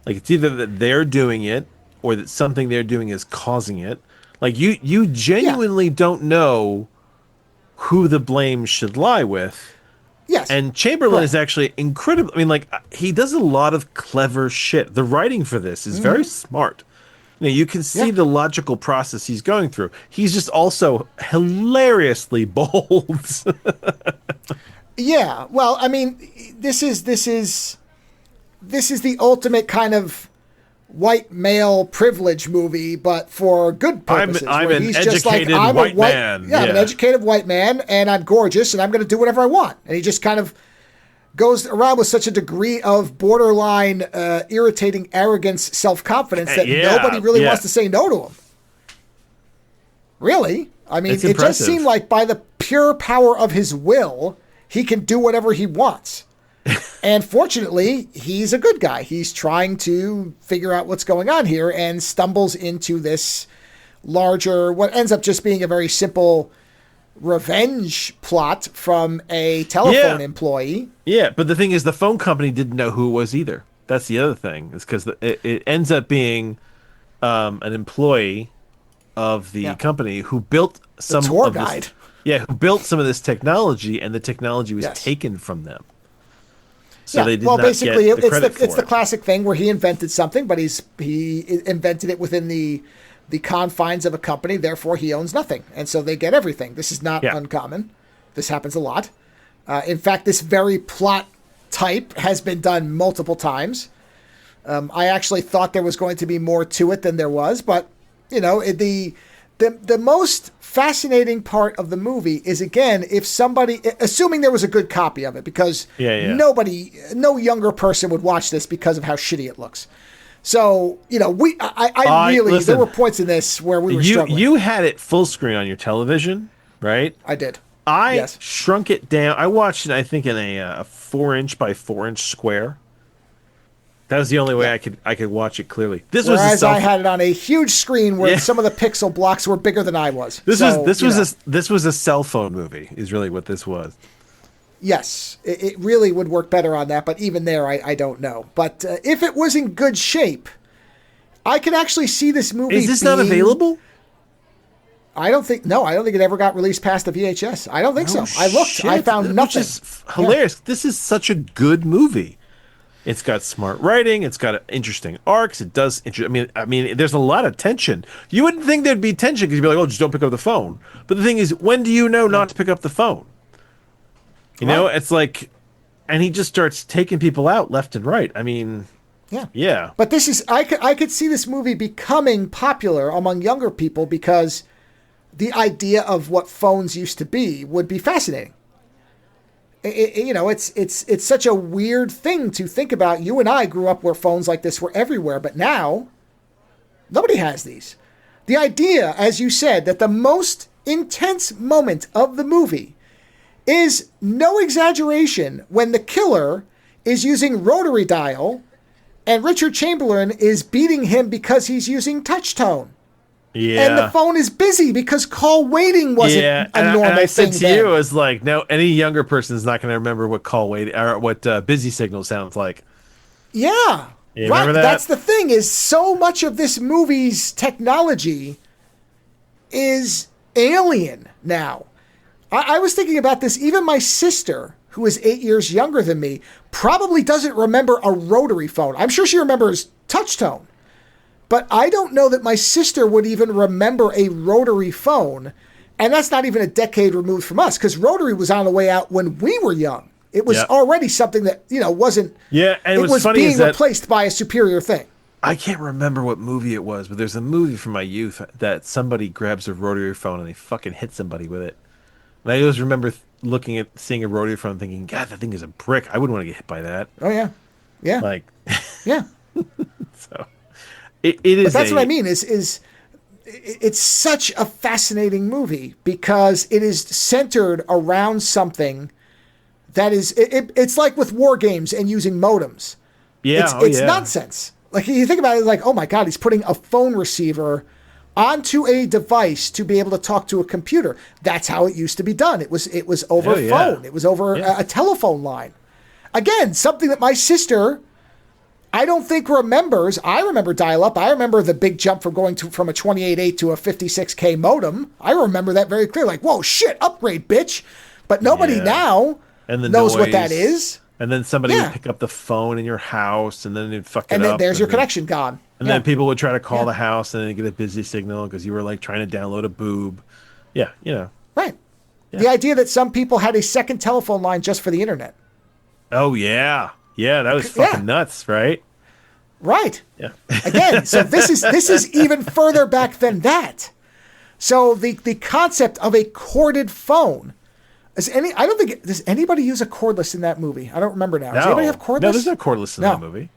Like, it's either that they're doing it or that something they're doing is causing it. Like, you genuinely don't know who the blame should lie with. Yes. And Chamberlain is actually incredible. I mean, like, he does a lot of clever shit. The writing for this is very smart. You can see the logical process he's going through. He's just also hilariously bold. Yeah. Well, I mean, this is the ultimate kind of white male privilege movie, but for good purposes. I'm an educated white man. Yeah, I'm an educated white man, and I'm gorgeous, and I'm going to do whatever I want. And he just kind of goes around with such a degree of borderline irritating arrogance, self-confidence that nobody really wants to say no to him. Really? I mean, it does seem like by the pure power of his will, he can do whatever he wants. And fortunately, he's a good guy. He's trying to figure out what's going on here and stumbles into this larger, what ends up just being a very simple revenge plot from a telephone employee. Yeah, but the thing is, the phone company didn't know who it was either. That's the other thing. It's because it ends up being an employee of the company who built some tour guide. Who built some of this technology, and the technology was taken from them. So they did not basically, get the credit for it's the classic thing where he invented something, but he invented it within the confines of a company. Therefore, he owns nothing, and so they get everything. This is not uncommon. This happens a lot. In fact, this very plot type has been done multiple times. I actually thought there was going to be more to it than there was, but the most fascinating part of the movie is, again, if somebody, assuming there was a good copy of it, because no younger person would watch this because of how shitty it looks. So, I really, listen, there were points in this where we were struggling. You had it full screen on your television, right? I did. I shrunk it down. I watched it, I think, in a 4-inch by 4-inch square. That was the only way I could watch it clearly. Whereas I had it on a huge screen where some of the pixel blocks were bigger than I was. This was a cell phone movie. Is really what this was. Yes, it really would work better on that, but even there, I don't know. But if it was in good shape, I could actually see this movie. Is this not available? I don't think it ever got released past the VHS. I don't think so. I looked. Shit. I found nothing. Which is hilarious. Yeah. This is such a good movie. It's got smart writing. It's got interesting arcs. It does. I mean, there's a lot of tension. You wouldn't think there'd be tension because you'd be like, "Oh, just don't pick up the phone." But the thing is, when do you know not to pick up the phone? You know, it's like, and he just starts taking people out left and right. I mean, yeah. But this is, I could see this movie becoming popular among younger people because the idea of what phones used to be would be fascinating. It's such a weird thing to think about. You and I grew up where phones like this were everywhere, but now nobody has these. The idea, as you said, that the most intense moment of the movie is, no exaggeration, when the killer is using rotary dial and Richard Chamberlain is beating him because he's using touch tone. Yeah. And the phone is busy because call waiting wasn't a normal thing. And I said to then. you, I was like, no, any younger person is not going to remember what call waiting or what busy signal sounds like. Yeah. You right. remember that? That's the thing, is so much of this movie's technology is alien now. I was thinking about this. Even my sister, who is 8 years younger than me, probably doesn't remember a rotary phone. I'm sure she remembers touch tone. But I don't know that my sister would even remember a rotary phone. And that's not even a decade removed from us, because rotary was on the way out when we were young. It was already something that, wasn't... Yeah, and it was funny being is that replaced by a superior thing. I can't remember what movie it was, but there's a movie from my youth that somebody grabs a rotary phone and they fucking hit somebody with it. And I always remember seeing a rotary phone thinking, God, that thing is a brick. I wouldn't want to get hit by that. Oh, yeah. Yeah. Like... Yeah. So... It is. But that's what I mean. Is it's such a fascinating movie because it is centered around something that is. It's like with war games and using modems. Yeah, it's nonsense. Like, you think about it, like, oh my God, he's putting a phone receiver onto a device to be able to talk to a computer. That's how it used to be done. It was over phone. It was over a telephone line. Again, something that my sister, I don't think remembers. I remember dial-up. I remember the big jump from going from a 28.8 to a 56K modem. I remember that very clearly. Like, whoa, shit, upgrade, bitch. But nobody now knows what that is. And then somebody would pick up the phone in your house, and then they'd fuck it up. And then there's your connection gone. And then people would try to call the house, and then get a busy signal because you were like trying to download a boob. Yeah, Right. Yeah. The idea that some people had a second telephone line just for the internet. Oh, yeah. Yeah, that was fucking nuts, right? Right. Yeah. Again, so this is even further back than that. So the concept of a corded phone. Does anybody use a cordless in that movie? I don't remember now. No. Does anybody have cordless? No, there's no cordless in that movie.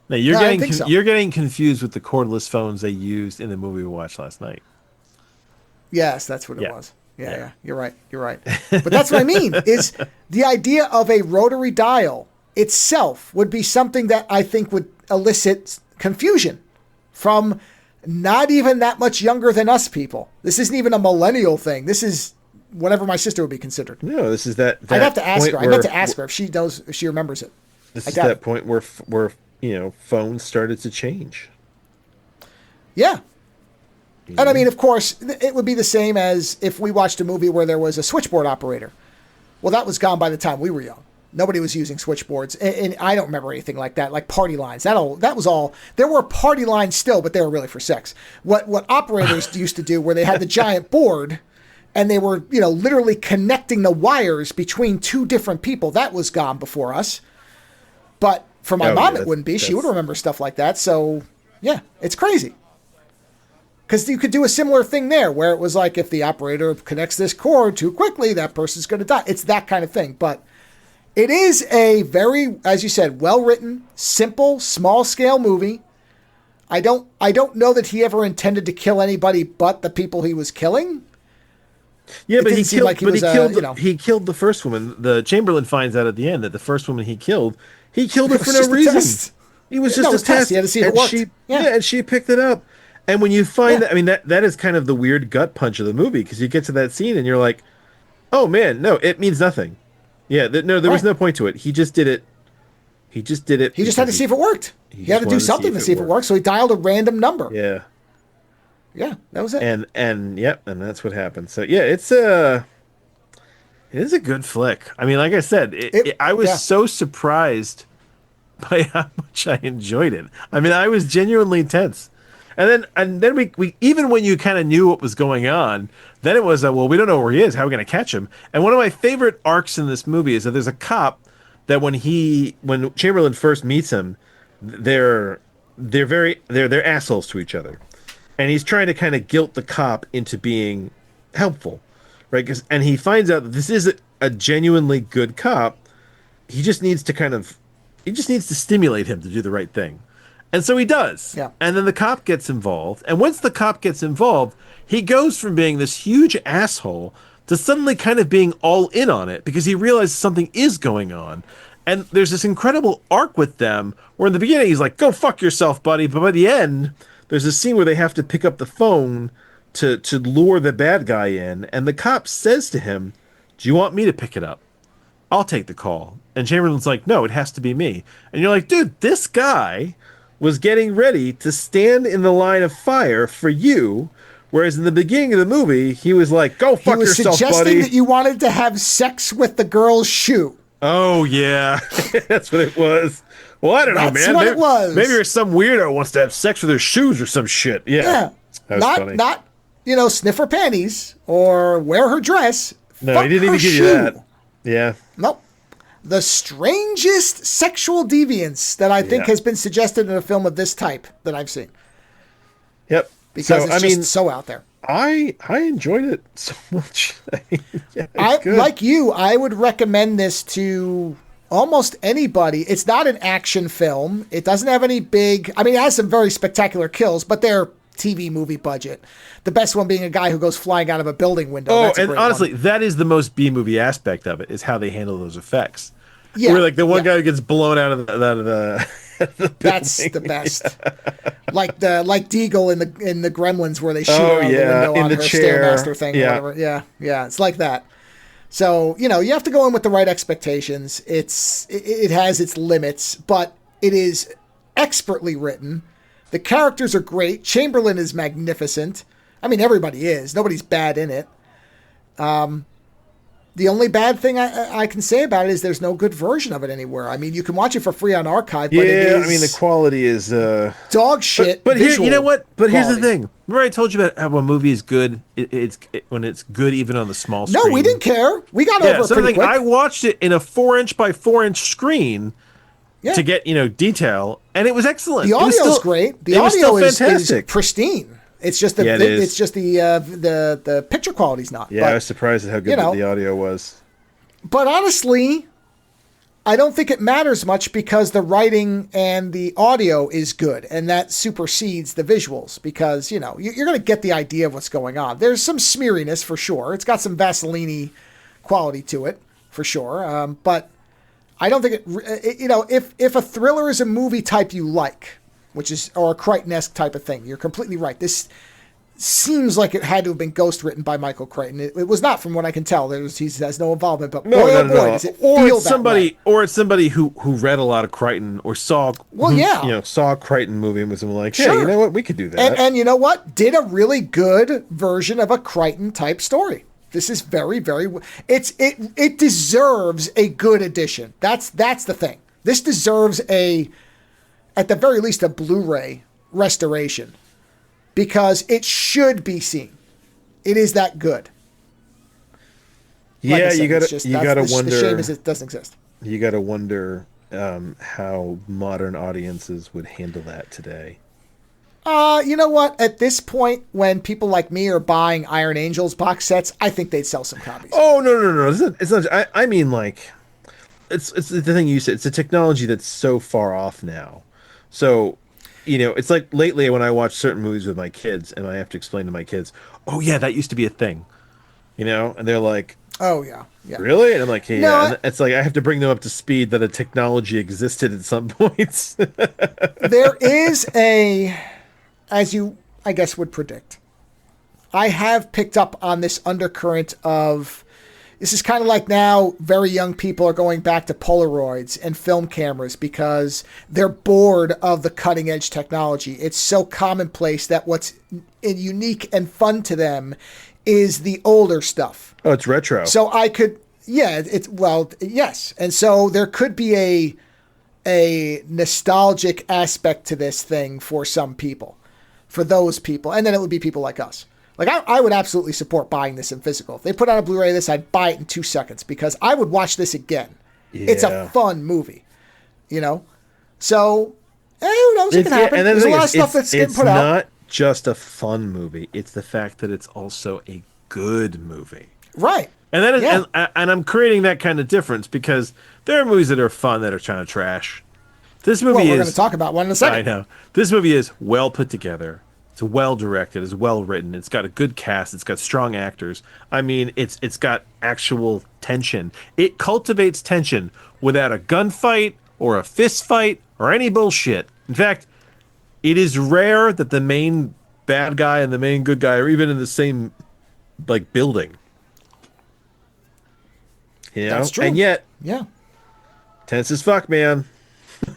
No, you're getting confused with the cordless phones they used in the movie we watched last night. Yes, that's what it was. Yeah. You're right. But that's what I mean, is the idea of a rotary dial itself would be something that I think would elicit confusion from not even that much younger than us people. This isn't even a millennial thing. This is whatever my sister would be considered. No, this is that I'd have to ask her. I meant to ask her if she knows, if she remembers it. This is that point where phones started to change. Yeah. And I mean, of course, it would be the same as if we watched a movie where there was a switchboard operator. Well, that was gone by the time we were young. Nobody was using switchboards. And I don't remember anything like that, like party lines. That was all. There were party lines still, but they were really for sex. What operators used to do, where they had the giant board and they were, literally connecting the wires between two different people, that was gone before us. But for my mom, it wouldn't be. She would remember stuff like that. So, yeah, it's crazy. Because you could do a similar thing there, where it was like, if the operator connects this cord too quickly, that person's going to die. It's that kind of thing. But it is a very, as you said, well-written, simple, small-scale movie. I don't know that he ever intended to kill anybody but the people he was killing. Yeah, but he killed the first woman. The Chamberlain finds out at the end that the first woman he killed her for no reason. He was just a test. He had to see if it worked. And she picked it up. And when you find that, I mean, that is kind of the weird gut punch of the movie, because you get to that scene and you're like, oh man, no, it means nothing. Yeah, there was no point to it. He just did it. He just had to see if it worked. He had to do something to see if it worked, so he dialed a random number. Yeah. Yeah, that was it. And that's what happened. So yeah, it is a good flick. I mean, like I said, I was so surprised by how much I enjoyed it. I mean, I was genuinely tense. And then we even when you kind of knew what was going on, then it was well, we don't know where he is. How are we going to catch him? And one of my favorite arcs in this movie is that there's a cop that when Chamberlain first meets him, they're assholes to each other, and he's trying to kind of guilt the cop into being helpful, right? And he finds out that this is a genuinely good cop. He just needs to stimulate him to do the right thing. And so he does. Yeah. And then the cop gets involved. And once the cop gets involved, he goes from being this huge asshole to suddenly kind of being all in on it because he realizes something is going on. And there's this incredible arc with them where in the beginning he's like, go fuck yourself, buddy. But by the end, there's a scene where they have to pick up the phone to lure the bad guy in. And the cop says to him, do you want me to pick it up? I'll take the call. And Chamberlain's like, no, it has to be me. And you're like, dude, this guy was getting ready to stand in the line of fire for you, whereas in the beginning of the movie, he was like, go fuck yourself, buddy. He was suggesting that you wanted to have sex with the girl's shoe. Oh, yeah. That's what it was. Well, I don't know, man. That's what it was. Maybe there's some weirdo who wants to have sex with her shoes or some shit. Yeah. That was funny. Not, sniff her panties or wear her dress. No, he didn't even give you that. Yeah. Nope. The strangest sexual deviance that I think has been suggested in a film of this type that I've seen. Yep. Because it's just so out there. I enjoyed it so much. Like you, I would recommend this to almost anybody. It's not an action film. It doesn't have any big... I mean, it has some very spectacular kills, but they're TV movie budget. The best one being a guy who goes flying out of a building window. Oh, and honestly, that is the most B-movie aspect of it, is how they handle those effects. Yeah. Where like the one guy who gets blown out of the that's the best. Like Deagle in the Gremlins where they shoot her out the window in on the her chair. Stairmaster thing or whatever. Yeah, it's like that. So, you have to go in with the right expectations. It has its limits, but it is expertly written. The characters are great. Chamberlain is magnificent. I mean, everybody is. Nobody's bad in it. The only bad thing I can say about it is there's no good version of it anywhere. I mean, you can watch it for free on Archive, but it is... I mean, the quality is... dog shit. But here, you know what? But quality. Here's the thing. Remember I told you about how a movie is good? When it's good even on the small screen. No, we didn't care. We got over it pretty quick. I watched it in a 4-inch by 4-inch screen to get, detail, and it was excellent. The audio's great. The audio is pristine. It's just the picture quality's not. Yeah, I was surprised at how good the audio was. But honestly, I don't think it matters much because the writing and the audio is good, and that supersedes the visuals because, you're going to get the idea of what's going on. There's some smeariness for sure. It's got some Vaseline-y quality to it for sure. But I don't think if a thriller is a movie type you like, or a Crichton-esque type of thing. You're completely right. This seems like it had to have been ghost written by Michael Crichton. It was not, from what I can tell. He has no involvement. But boy, does it feel that way. Or it's somebody who read a lot of Crichton or saw saw a Crichton movie and was like, hey, you know what, we could do that. And you know what? Did a really good version of a Crichton type story. This is very, very. It deserves a good edition. That's the thing. This deserves at the very least, a Blu-ray restoration because it should be seen. It is that good. Like said, you gotta wonder. The shame is it doesn't exist. You gotta wonder how modern audiences would handle that today. You know what? At this point, when people like me are buying Iron Angels box sets, I think they'd sell some copies. Oh no! It's not. I mean, like, it's the thing you said. It's a technology that's so far off now. So, it's like lately when I watch certain movies with my kids and I have to explain to my kids, oh yeah, that used to be a thing, and they're like, oh yeah. Really? And I'm like, hey, yeah. And it's like I have to bring them up to speed that a technology existed at some points. There is as you, I guess, would predict, I have picked up on this undercurrent of, this is kind of like now very young people are going back to Polaroids and film cameras because they're bored of the cutting edge technology. It's so commonplace that what's unique and fun to them is the older stuff. Oh, it's retro. So yes. And so there could be a nostalgic aspect to this thing for some people, for those people. And then it would be people like us. Like, I would absolutely support buying this in physical. If they put out a Blu-ray of this, I'd buy it in 2 seconds because I would watch this again. Yeah. It's a fun movie, So, who knows? It can happen. And there's a lot of stuff that's getting put out. It's not just a fun movie. It's the fact that it's also a good movie. Right. And I'm creating that kind of difference because there are movies that are fun that are kind of trash. This movie Well, we're is. going to talk about one in a second. I know. This movie is well put together. It's well directed. It's well written. It's got a good cast. It's got strong actors. I mean, it's got actual tension. It cultivates tension without a gunfight or a fist fight or any bullshit. In fact, it is rare that the main bad guy and the main good guy are even in the same like building. You know? That's true. And yet, Yeah. tense as fuck, man.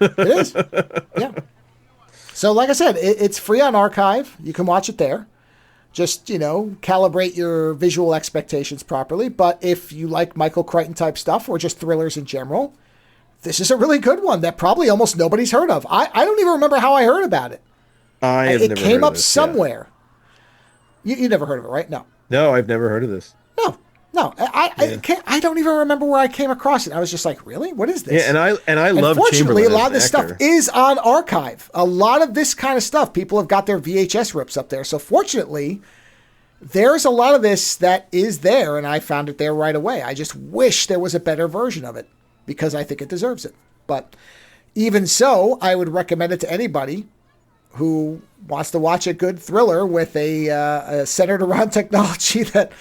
It is. Yeah. So, like I said, it's free on Archive. You can watch it there. Just, calibrate your visual expectations properly. But if you like Michael Crichton type stuff or just thrillers in general, this is a really good one that probably almost nobody's heard of. I don't even remember how I heard about it. It came up somewhere. Yeah. You never heard of it, right? No. No, I've never heard of this. No, I don't even remember where I came across it. I was just like, really? What is this? Yeah, and I love Unfortunately, Chamberlain a lot of this as an stuff actor. is on Archive. A lot of this kind of stuff, people have got their VHS rips up there. So fortunately, there's a lot of this that is there, and I found it there right away. I just wish there was a better version of it because I think it deserves it. But even so, I would recommend it to anybody who wants to watch a good thriller with a centered around technology that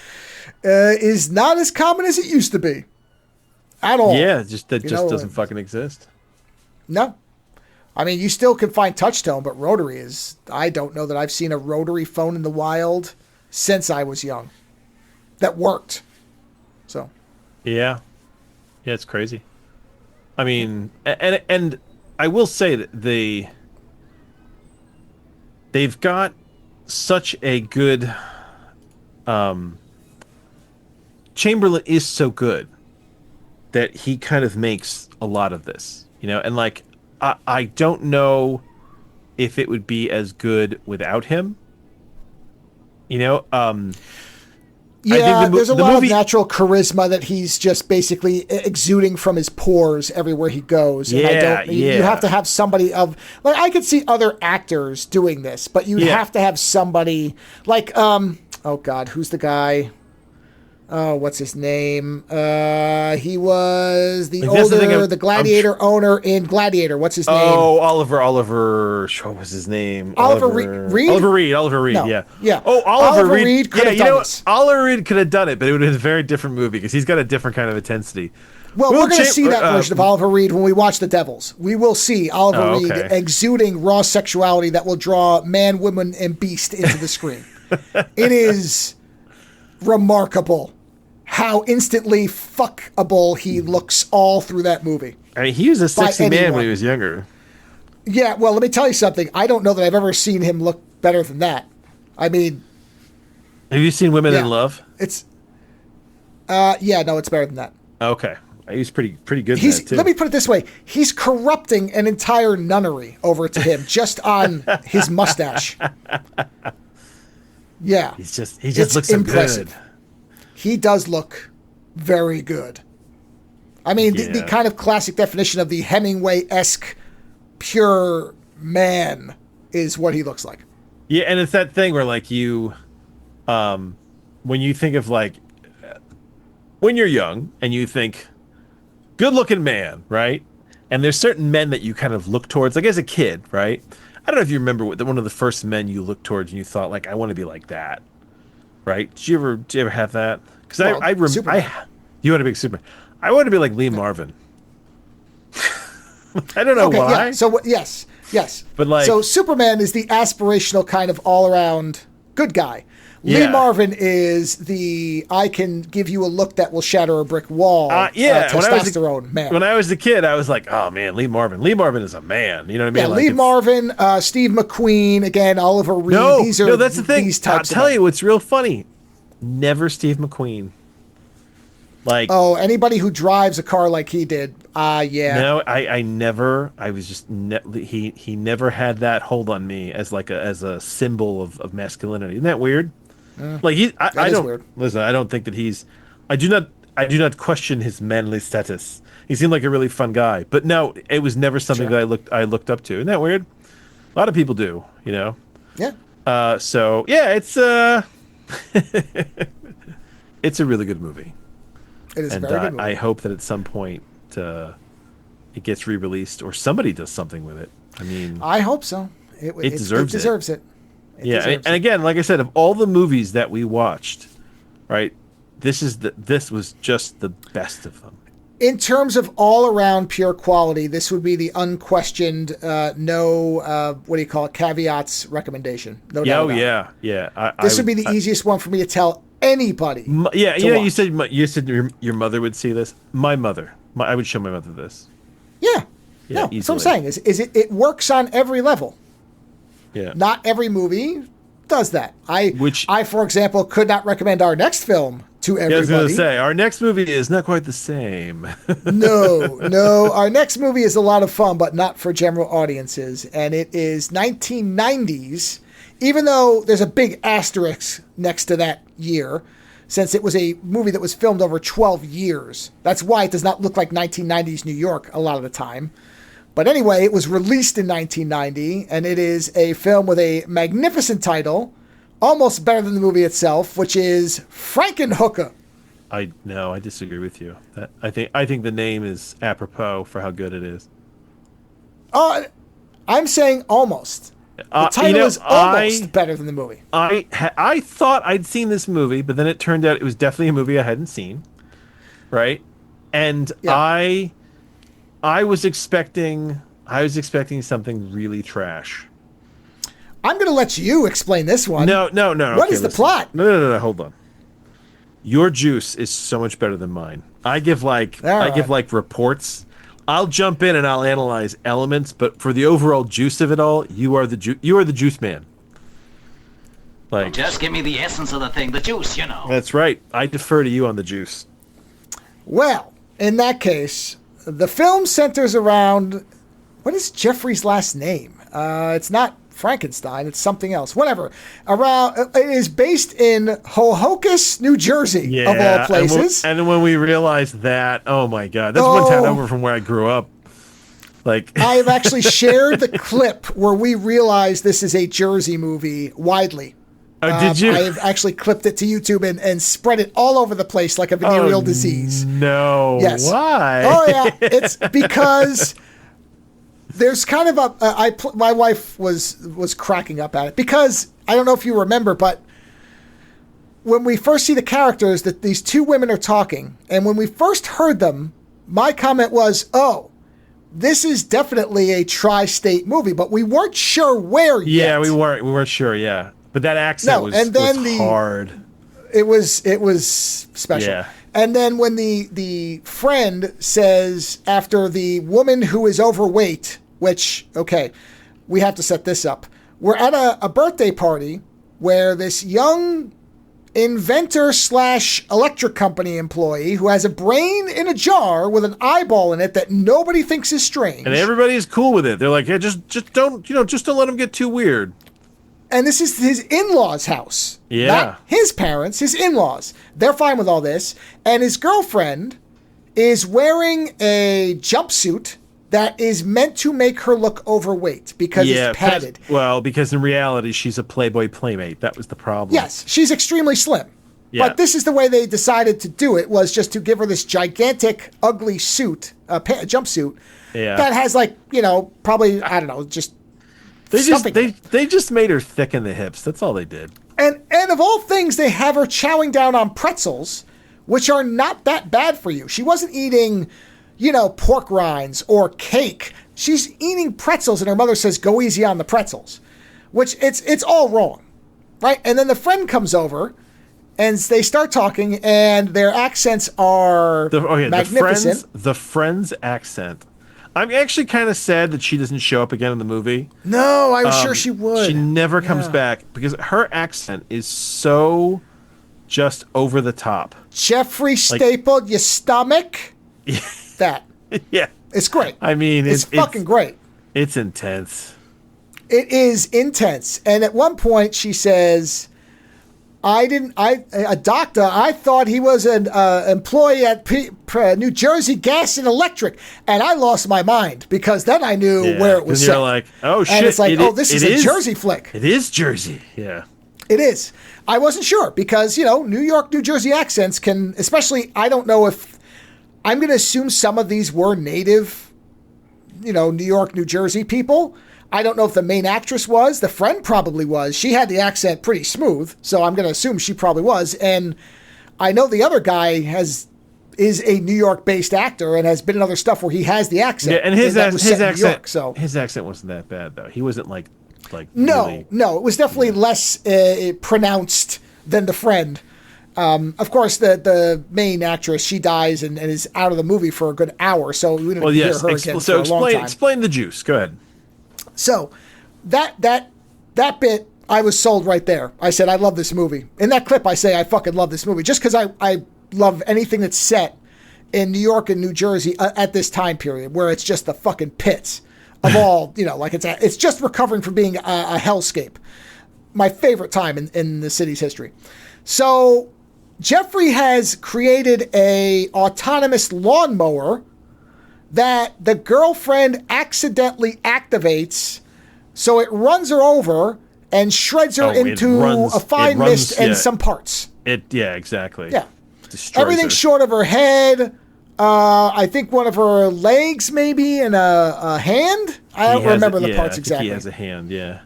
is not as common as it used to be at all. Yeah, just doesn't fucking exist. No. I mean, you still can find touch tone, but rotary is, I don't know that I've seen a rotary phone in the wild since I was young that worked. So. Yeah, it's crazy. I mean, and I will say that they've got such a good Chamberlain is so good that he kind of makes a lot of this, and like I don't know if it would be as good without him. Yeah, I think there's a lot movie, of natural charisma that he's just basically exuding from his pores everywhere he goes. And you have to have somebody I could see other actors doing this, but you have to have somebody like, oh God, who's the guy? Oh, what's his name? He was the Gladiator owner in Gladiator. What's his name? Oh, Oliver. What was his name? Oliver Reed? Oliver Reed, No. yeah. Yeah. Oh, Oliver Reed could have done this. Oliver Reed could have done it, but it would have been a very different movie because he's got a different kind of intensity. Well, we're going to see that version of Oliver Reed when we watch The Devils. We will see Oliver Reed exuding raw sexuality that will draw man, woman, and beast into the screen. It is remarkable how instantly fuckable he looks all through that movie. I mean, he was a sexy man when he was younger. Yeah, well, let me tell you something. I don't know that I've ever seen him look better than that. I mean... Have you seen Women in Love? It's... it's better than that. Okay. He's pretty good in that, too. Let me put it this way. He's corrupting an entire nunnery over to him just on his mustache. Yeah. He just looks so impressive. good. He does look very good. I mean, the kind of classic definition of the Hemingway-esque pure man is what he looks like. Yeah, and it's that thing where, like, you... when you think of, like... When you're young and you think, good-looking man, right? And there's certain men that you kind of look towards, like as a kid, right? I don't know if you remember one of the first men you looked towards and you thought, like, I want to be like that. Right? Did you ever have that? Because you want to be Superman. I want to be like Lee Marvin. I don't know why. Yeah. So yes. But like, so Superman is the aspirational kind of all around good guy. Yeah. Lee Marvin is the I can give you a look that will shatter a brick wall. Testosterone man. When I was a kid, I was like, oh man, Lee Marvin. Lee Marvin is a man. You know what I mean? Yeah, like Lee Marvin, Steve McQueen, again, Oliver Reed. No, that's the thing. I'll tell you what's real funny. Never Steve McQueen. Like, anybody who drives a car like he did, yeah. No, I never. I was just he never had that hold on me as like as a symbol of masculinity. Isn't that weird? Like I don't weird. Listen. I don't think that he's. I do not question his manly status. He seemed like a really fun guy, but no, it was never something that I looked up to. Isn't that weird? A lot of people do, Yeah. So yeah, it's it's a really good movie. It is a very good movie. I hope that at some point, it gets re-released or somebody does something with it. I mean, I hope so. It deserves it. It deserves it. And again, like I said, of all the movies that we watched, right, this was just the best of them. In terms of all-around pure quality, this would be the unquestioned, caveats recommendation. No doubt about it. Yeah. This would be the easiest one for me to tell anybody. You said your mother would see this. My mother, I would show my mother this. Yeah, no, that's what I'm saying. It works on every level. Yeah. Not every movie does that. I, for example, could not recommend our next film to everybody. I was going to say, our next movie is not quite the same. No. Our next movie is a lot of fun, but not for general audiences. And it is 1990s, even though there's a big asterisk next to that year, since it was a movie that was filmed over 12 years. That's why it does not look like 1990s New York a lot of the time. But anyway, it was released in 1990, and it is a film with a magnificent title, almost better than the movie itself, which is Frankenhooker. I disagree with you. I think the name is apropos for how good it is. I'm saying almost. The title is almost better than the movie. I thought I'd seen this movie, but then it turned out it was definitely a movie I hadn't seen, right? And yeah. I was expecting something really trash. I'm going to let you explain this one. No. What is the plot? No. Hold on. Your juice is so much better than mine. I give reports. I'll jump in and I'll analyze elements, but for the overall juice of it all, you are the juice man. Like, just give me the essence of the thing, the juice, you know. That's right. I defer to you on the juice. Well, in that case, the film centers around, what is Jeffrey's last name? It's not Frankenstein. It's something else. Whatever. It is based in Hohokus, New Jersey, of all places. And when we realized that, oh my God, that's one town over from where I grew up. Like, I have actually shared the clip where we realized this is a Jersey movie widely. Oh, did you? I have actually clipped it to YouTube and spread it all over the place like a venereal disease. No. Yes. Why? Oh, yeah. It's because there's kind of my wife was cracking up at it because I don't know if you remember, but when we first see the characters that these two women are talking, and when we first heard them, my comment was, oh, this is definitely a tri-state movie, but we weren't sure where yet. Yeah, we weren't sure, yeah. But that accent was hard. It was special. Yeah. And then when the friend says, after the woman who is overweight, which, okay, we have to set this up. We're at a birthday party where this young inventor / electric company employee who has a brain in a jar with an eyeball in it that nobody thinks is strange. And everybody is cool with it. They're like, yeah, just don't let him get too weird. And this is his in-laws' house. Yeah. Not his parents, his in-laws. They're fine with all this. And his girlfriend is wearing a jumpsuit that is meant to make her look overweight because it's padded. Because in reality, she's a Playboy playmate. That was the problem. Yes, she's extremely slim. Yeah. But this is the way they decided to do it, was just to give her this gigantic, ugly suit, jumpsuit, that has probably, I don't know, just... They just made her thick in the hips. That's all they did. And of all things, they have her chowing down on pretzels, which are not that bad for you. She wasn't eating, pork rinds or cake. She's eating pretzels, and her mother says, "Go easy on the pretzels," which it's all wrong, right? And then the friend comes over, and they start talking, and their accents are magnificent. The friend's accent. I'm actually kind of sad that she doesn't show up again in the movie. No, I was sure she would. She never comes back because her accent is so just over the top. Jeffrey stapled your stomach. That. Yeah. It's great. I mean, it's fucking great. It's intense. It is intense. And at one point she says, a doctor, I thought he was an employee at New Jersey Gas and Electric, and I lost my mind because then I knew where it was set. You're like, oh shit! And it's like, this is a Jersey flick. It is Jersey, yeah. It is. I wasn't sure because New York, New Jersey accents can, especially. I don't know if I'm going to assume some of these were native New York, New Jersey people. I don't know if the main actress was. The friend probably was. She had the accent pretty smooth, so I'm going to assume she probably was. And I know the other guy is a New York-based actor and has been in other stuff where he has the accent. Yeah, and his accent, York, so. His accent wasn't that bad though. He wasn't like no, really, it was definitely less pronounced than the friend. Of course, the main actress, she dies and is out of the movie for a good hour, so we didn't hear her again for a long time. Explain the juice. Go ahead. So that bit, I was sold right there. I said, I love this movie. In that clip, I say I fucking love this movie just because I love anything that's set in New York and New Jersey at this time period where it's just the fucking pits of all, like it's just recovering from being a hellscape. My favorite time in the city's history. So Jeffrey has created a autonomous lawnmower that the girlfriend accidentally activates, so it runs her over and shreds her into a fine mist and some parts. Yeah, exactly. Yeah. Destroys everything her. Short of her head. I think one of her legs maybe and a hand. I don't remember the parts exactly. He has a hand, yeah.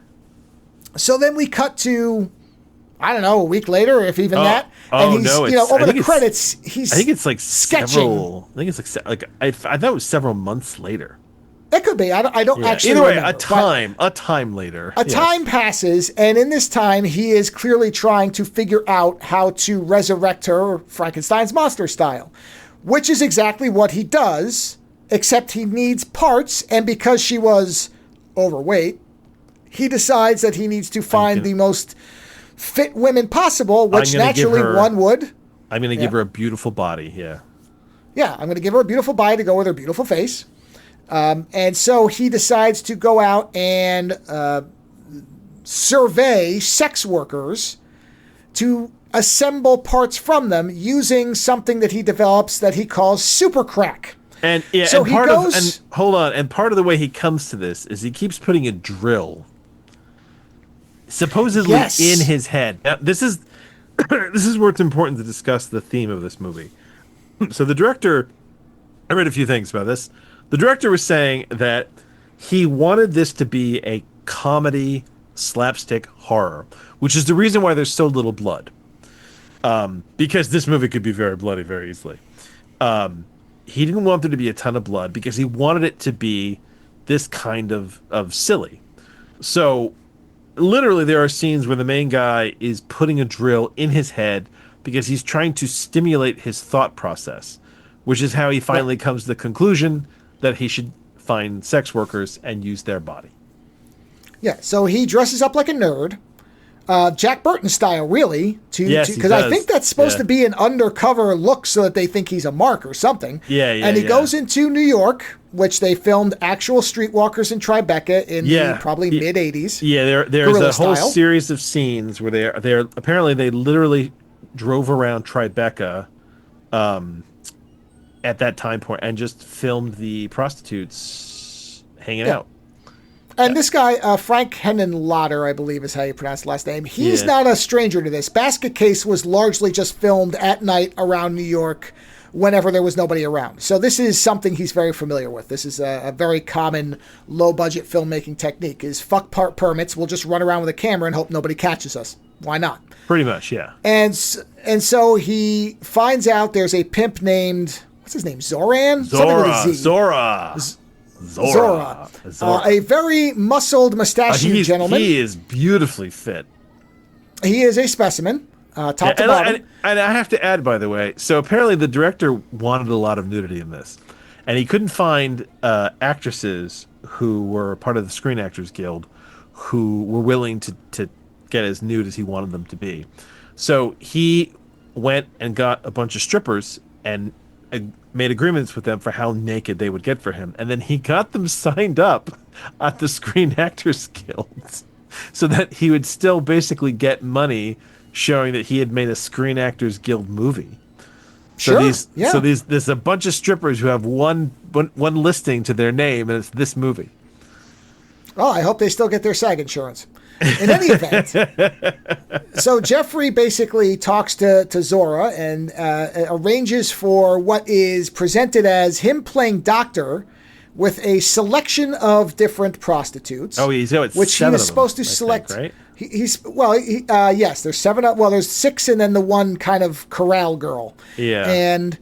So then we cut to, I don't know, a week later, if even that. And he's, over the credits, he's I think it's like sketching. I thought it was several months later. It could be. I don't actually Either way, remember. a time later. Time passes, and in this time, he is clearly trying to figure out how to resurrect her Frankenstein's monster style, which is exactly what he does, except he needs parts, and because she was overweight, he decides that he needs to find the most fit women possible, which naturally one would. I'm going to give her a beautiful body, yeah. Yeah, I'm going to give her a beautiful body to go with her beautiful face. And so he decides to go out and survey sex workers to assemble parts from them using something that he develops that he calls super crack. And part of the way he comes to this is he keeps putting a drill supposedly in his head. Now, this is where it's important to discuss the theme of this movie. So the director, I read a few things about this. The director was saying that he wanted this to be a comedy slapstick horror, which is the reason why there's so little blood. Because this movie could be very bloody very easily. He didn't want there to be a ton of blood because he wanted it to be this kind of silly. So literally there are scenes where the main guy is putting a drill in his head because he's trying to stimulate his thought process, which is how he finally comes to the conclusion that he should find sex workers and use their body. Yeah, so he dresses up like a nerd, Jack Burton style, really, because I think that's supposed to be an undercover look so that they think he's a mark or something. And he goes into New York, which they filmed actual streetwalkers in Tribeca in the probably mid '80s. Yeah, there's a whole series of scenes where they're apparently they literally drove around Tribeca. At that time point and just filmed the prostitutes hanging out. And this guy, Frank Henenlotter, I believe is how you pronounce the last name, he's not a stranger to this. Basket Case was largely just filmed at night around New York whenever there was nobody around. So this is something he's very familiar with. This is a very common low-budget filmmaking technique, is fuck part permits, we'll just run around with a camera and hope nobody catches us. Why not? Pretty much, yeah. And so he finds out there's a pimp named... What's his name? Zora. A very muscled, mustachioed gentleman. He is beautifully fit. He is a specimen, top to bottom. And I have to add, by the way, so apparently the director wanted a lot of nudity in this. And he couldn't find actresses who were part of the Screen Actors Guild who were willing to get as nude as he wanted them to be. So he went and got a bunch of strippers and made agreements with them for how naked they would get for him. And then he got them signed up at the Screen Actors Guild so that he would still basically get money showing that he had made a Screen Actors Guild movie. So there's a bunch of strippers who have one listing to their name, and it's this movie. Oh, I hope they still get their SAG insurance. In any event, so Jeffrey basically talks to Zora and arranges for what is presented as him playing doctor, with a selection of different prostitutes. Oh, he's got which he was supposed to select. Think, right? Yes, there's 7. There's 6, and then the one kind of corral girl. Yeah, and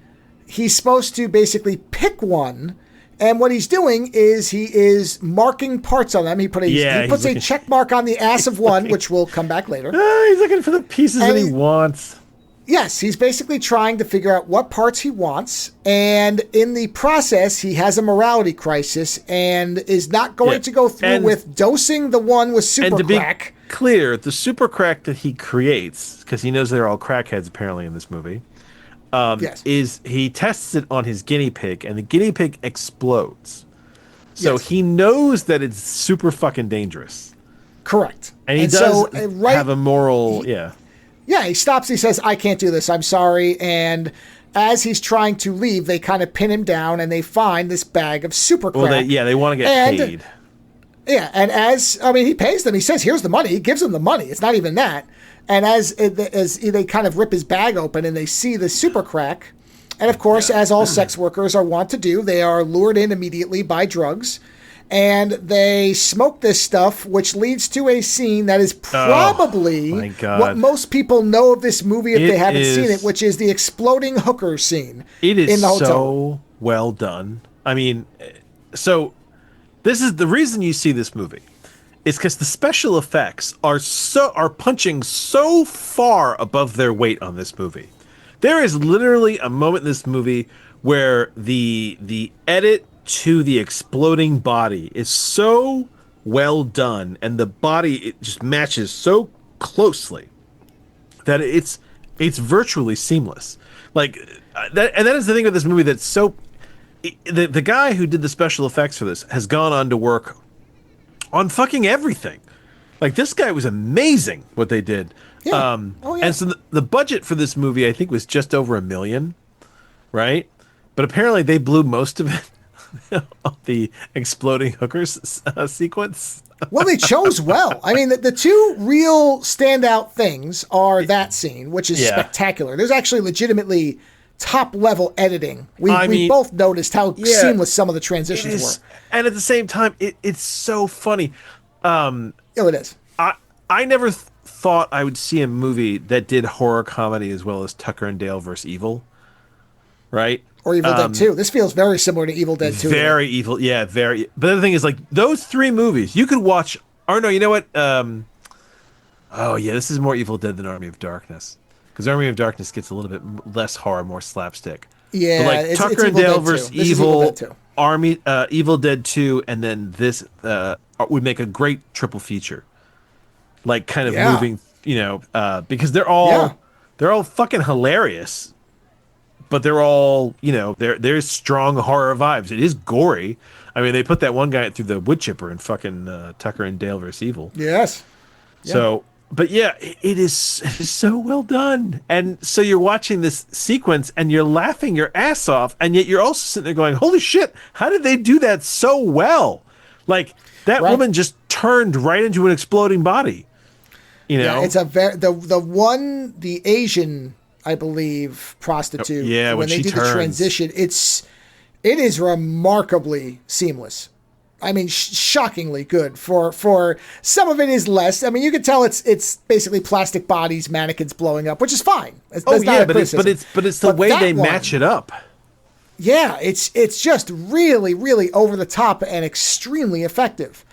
he's supposed to basically pick one. And what he's doing is he is marking parts on them. He puts a check mark on the ass of one, which will come back later. He's looking for the pieces that he wants. Yes, he's basically trying to figure out what parts he wants. And in the process, he has a morality crisis and is not going to go through with dosing the one with super crack. Be clear, the super crack that he creates, because he knows they're all crackheads apparently in this movie, is he tests it on his guinea pig, and the guinea pig explodes. So he knows that it's super fucking dangerous. Correct. And he does have a moral, Yeah, he stops. He says, I can't do this. I'm sorry. And as he's trying to leave, they kind of pin him down and they find this bag of super crack. Well, they want to get paid. Yeah, and he pays them. He says, here's the money. He gives them the money. It's not even that. And as they kind of rip his bag open and they see the super crack, and of course, as all sex workers are wont to do, they are lured in immediately by drugs. And they smoke this stuff, which leads to a scene that is probably what most people know of this movie if they haven't seen it, which is the exploding hooker scene. It is in the hotel. So well done. I mean, so this is the reason you see this movie is because the special effects are punching so far above their weight on this movie. There is literally a moment in this movie where the edit to the exploding body is so well done, and the body it just matches so closely that it's virtually seamless. Like that, and that is the thing with this movie that's so. The guy who did the special effects for this has gone on to work on fucking everything. Like this guy was amazing what they did. Yeah. And so the budget for this movie I think was just over $1 million, right? But apparently they blew most of it. The exploding hookers sequence. Well, they chose well. I mean, the two real standout things are that scene, which is spectacular. There's actually legitimately top-level editing. We both noticed how seamless some of the transitions were. And at the same time, it's so funny. It is. I never thought I would see a movie that did horror comedy as well as Tucker and Dale vs. Evil. Right? Or Evil Dead 2. This feels very similar to Evil Dead 2. Very evil, very. But the thing is, like, those 3 movies, you could watch. Or no, you know what? This is more Evil Dead than Army of Darkness, because Army of Darkness gets a little bit less horror, more slapstick. Yeah, but like Tucker and Dale versus Evil, Evil Dead 2, and then this would make a great triple feature. Like, kind of moving, because they're all fucking hilarious. But they're all, there's strong horror vibes. It is gory. I mean, they put that one guy through the wood chipper in fucking Tucker and Dale vs. Evil. Yes. Yeah. So, but yeah, it is so well done. And so you're watching this sequence and you're laughing your ass off, and yet you're also sitting there going, holy shit, how did they do that so well? Like, that woman just turned right into an exploding body. Yeah, it's the Asian, I believe, prostitute. Yeah, when they do the transition, it is remarkably seamless. I mean, shockingly good. For some of it is less. I mean, you can tell it's basically plastic bodies, mannequins blowing up, which is fine. That's not a criticism. But it's the way they match it up. Yeah, it's just really, really over the top and extremely effective.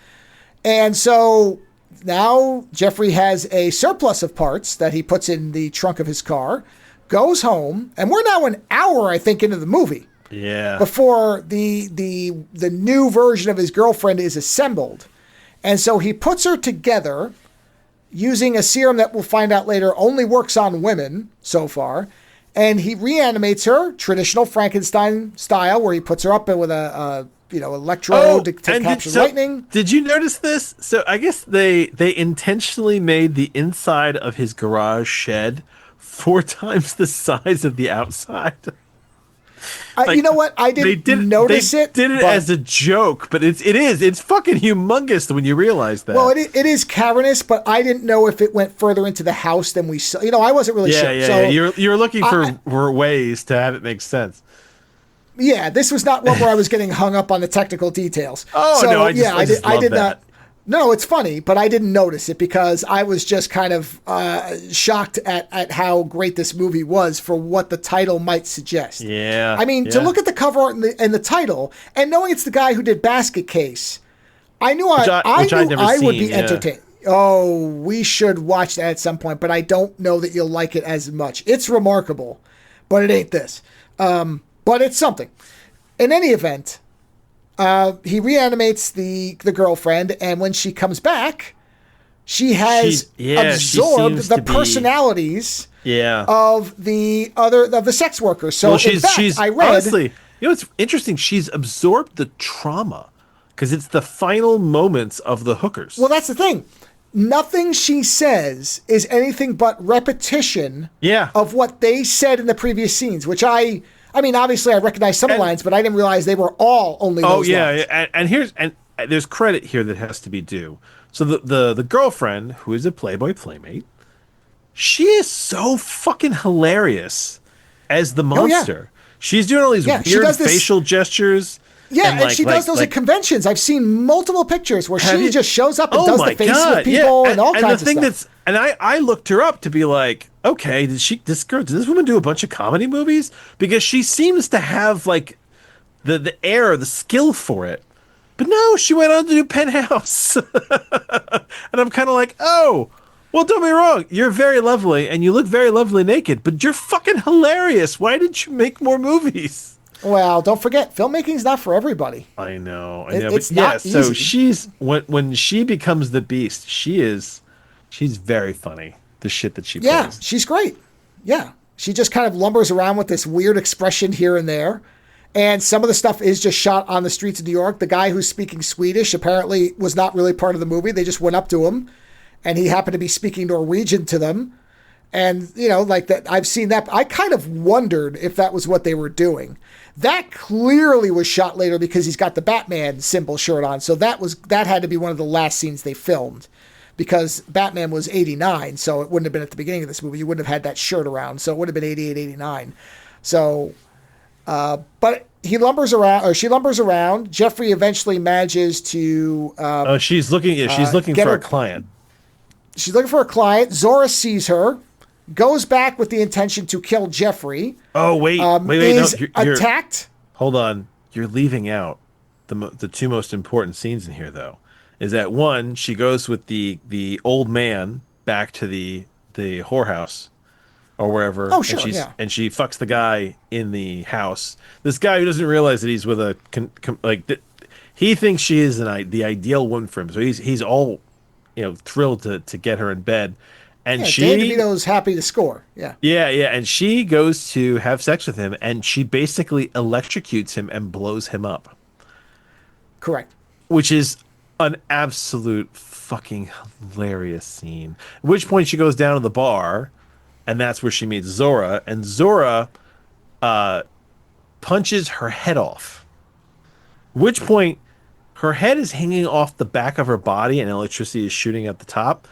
And so now Jeffrey has a surplus of parts that he puts in the trunk of his car, goes home, and we're now an hour, I think, into the movie. Yeah. Before the new version of his girlfriend is assembled. And so he puts her together using a serum that we'll find out later only works on women so far. And he reanimates her, traditional Frankenstein style, where he puts her up with a electrode to capture lightning. Did you notice this? So I guess they intentionally made the inside of his garage shed 4 times the size of the outside. You know what? I didn't notice it. They did it as a joke, but it's fucking humongous when you realize that. Well, it is cavernous, but I didn't know if it went further into the house than we saw. I wasn't really sure. Yeah. You're looking for ways to have it make sense. Yeah, this was not one where I was getting hung up on the technical details. Oh, so, no, I just love did that. not. No, it's funny, but I didn't notice it because I was just kind of shocked at how great this movie was for what the title might suggest. Yeah. I mean, to look at the cover art and the title, and knowing it's the guy who did Basket Case, I knew I would be entertained. Oh, we should watch that at some point, but I don't know that you'll like it as much. It's remarkable, but it ain't this. But it's something. In any event, he reanimates the girlfriend, and when she comes back, she has absorbed the personalities of the sex workers. So in fact, I read, honestly, it's interesting. She's absorbed the trauma because it's the final moments of the hookers. Well, that's the thing. Nothing she says is anything but repetition of what they said in the previous scenes, which I mean, obviously I recognize some lines, but I didn't realize they were all only those lines. And there's credit here that has to be due. So the girlfriend, who is a Playboy playmate, she is so fucking hilarious as the monster. She's doing all these weird facial gestures. Yeah, and she does those at conventions. I've seen multiple pictures where she just shows up and does the faces with people and all kinds of stuff. And I looked her up to be like, okay, did this woman do a bunch of comedy movies? Because she seems to have like the air, the skill for it. But no, she went on to do Penthouse. And I'm kind of like, oh, well, don't be wrong. You're very lovely and you look very lovely naked, but you're fucking hilarious. Why didn't you make more movies? Well, don't forget, filmmaking's not for everybody. I know. It's not easy. So she's when she becomes the Beast, she's very funny. The shit that she plays. Yeah, she's great. Yeah, she just kind of lumbers around with this weird expression here and there, and some of the stuff is just shot on the streets of New York. The guy who's speaking Swedish apparently was not really part of the movie. They just went up to him, and he happened to be speaking Norwegian to them. And, like that, I've seen that. I kind of wondered if that was what they were doing. That clearly was shot later because he's got the Batman symbol shirt on. So that had to be one of the last scenes they filmed because Batman was 89. So it wouldn't have been at the beginning of this movie. You wouldn't have had that shirt around. So it would have been 88, 89. So, but he lumbers around, or she lumbers around. Jeffrey eventually manages to. She's looking for a client. She's looking for a client. Zora sees her. Goes back with the intention to kill Jeffrey. Oh, wait. Is attacked. Hold on. You're leaving out the two most important scenes in here, though. Is that one, she goes with the old man back to the whorehouse or wherever. Oh, sure, and she fucks the guy in the house. This guy who doesn't realize that he's with he thinks she is the ideal woman for him. So he's all, thrilled to get her in bed. And Dan DeVito's happy to score. Yeah. And she goes to have sex with him, and she basically electrocutes him and blows him up. Correct. Which is an absolute fucking hilarious scene. At which point she goes down to the bar, and that's where she meets Zora. And Zora punches her head off. At which point her head is hanging off the back of her body, and electricity is shooting at the top.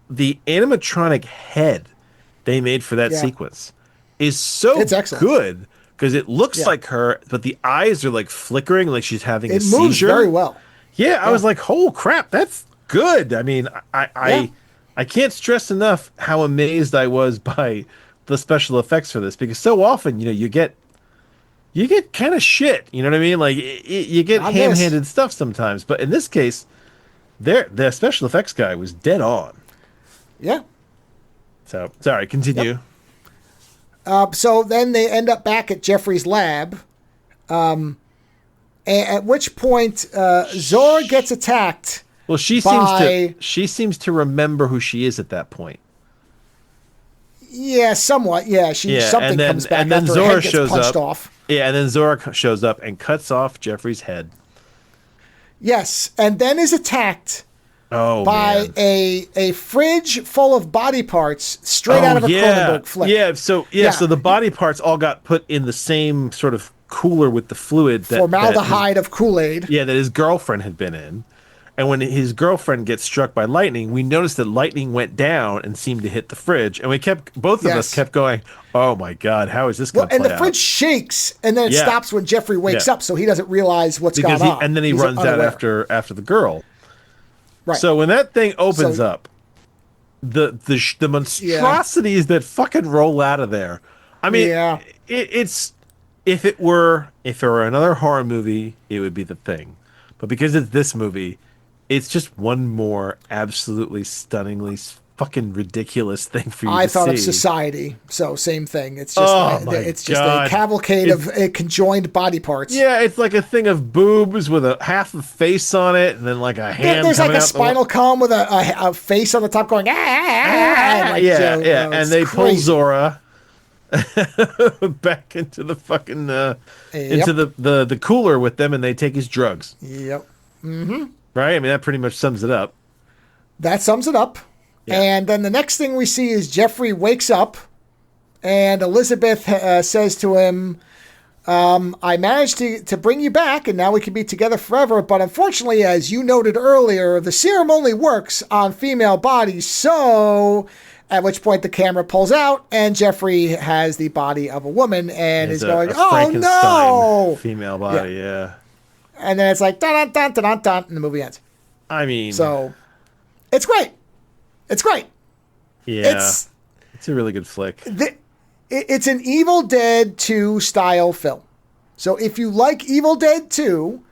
The animatronic head they made for that sequence is so good because it looks like her, but the eyes are like flickering, like she's having a seizure. It moves very well. Yeah, I was like, "Oh crap, that's good." I mean, I can't stress enough how amazed I was by the special effects for this because so often, you get kind of shit. You know what I mean? Like you get ham-handed stuff sometimes, but in this case, the special effects guy was dead on. Yeah. So, sorry, continue. Yep. So then they end up back at Jeffrey's lab, at which point Zora gets attacked. Well, she seems to remember who she is at that point. Yeah, somewhat. Yeah, something comes back and then after Zora her head gets shows punched up. Off. Yeah, and then Zora shows up and cuts off Jeffrey's head. Yes, and then is attacked. By a fridge full of body parts straight out of a Cronenberg flick. So the body parts all got put in the same sort of cooler with the fluid formaldehyde of Kool-Aid. Yeah, that his girlfriend had been in. And when his girlfriend gets struck by lightning, we noticed that lightning went down and seemed to hit the fridge. And both of us kept going, oh my God, how is this going to play out? And the fridge shakes, and then it stops when Jeffrey wakes up, so he doesn't realize what's going on. And then he runs out after the girl. Right. So when that thing opens up, the monstrosities that fucking roll out of there. I mean, it's if it were another horror movie, it would be The Thing. But because it's this movie, it's just one more absolutely stunningly fucking ridiculous thing for you to see. I thought of Society, so same thing. It's just a cavalcade of conjoined body parts. Yeah, it's like a thing of boobs with a half a face on it, and then like a hand. There's like a spinal column with a face on the top going and they pull Zora back into the fucking into the cooler with them, and they take his drugs. Yep. Mm-hmm. Right? I mean, that pretty much sums it up. That sums it up. Yeah. And then the next thing we see is Jeffrey wakes up, and Elizabeth says to him, I managed to bring you back, and now we can be together forever. But unfortunately, as you noted earlier, the serum only works on female bodies. So, at which point the camera pulls out, and Jeffrey has the body of a woman and is going, oh no! Female body, yeah. And then it's like, dun dun dun dun dun, and the movie ends. I mean, so it's great. It's great. Yeah, it's a really good flick. It's an Evil Dead 2 style film. So if you like Evil Dead 2,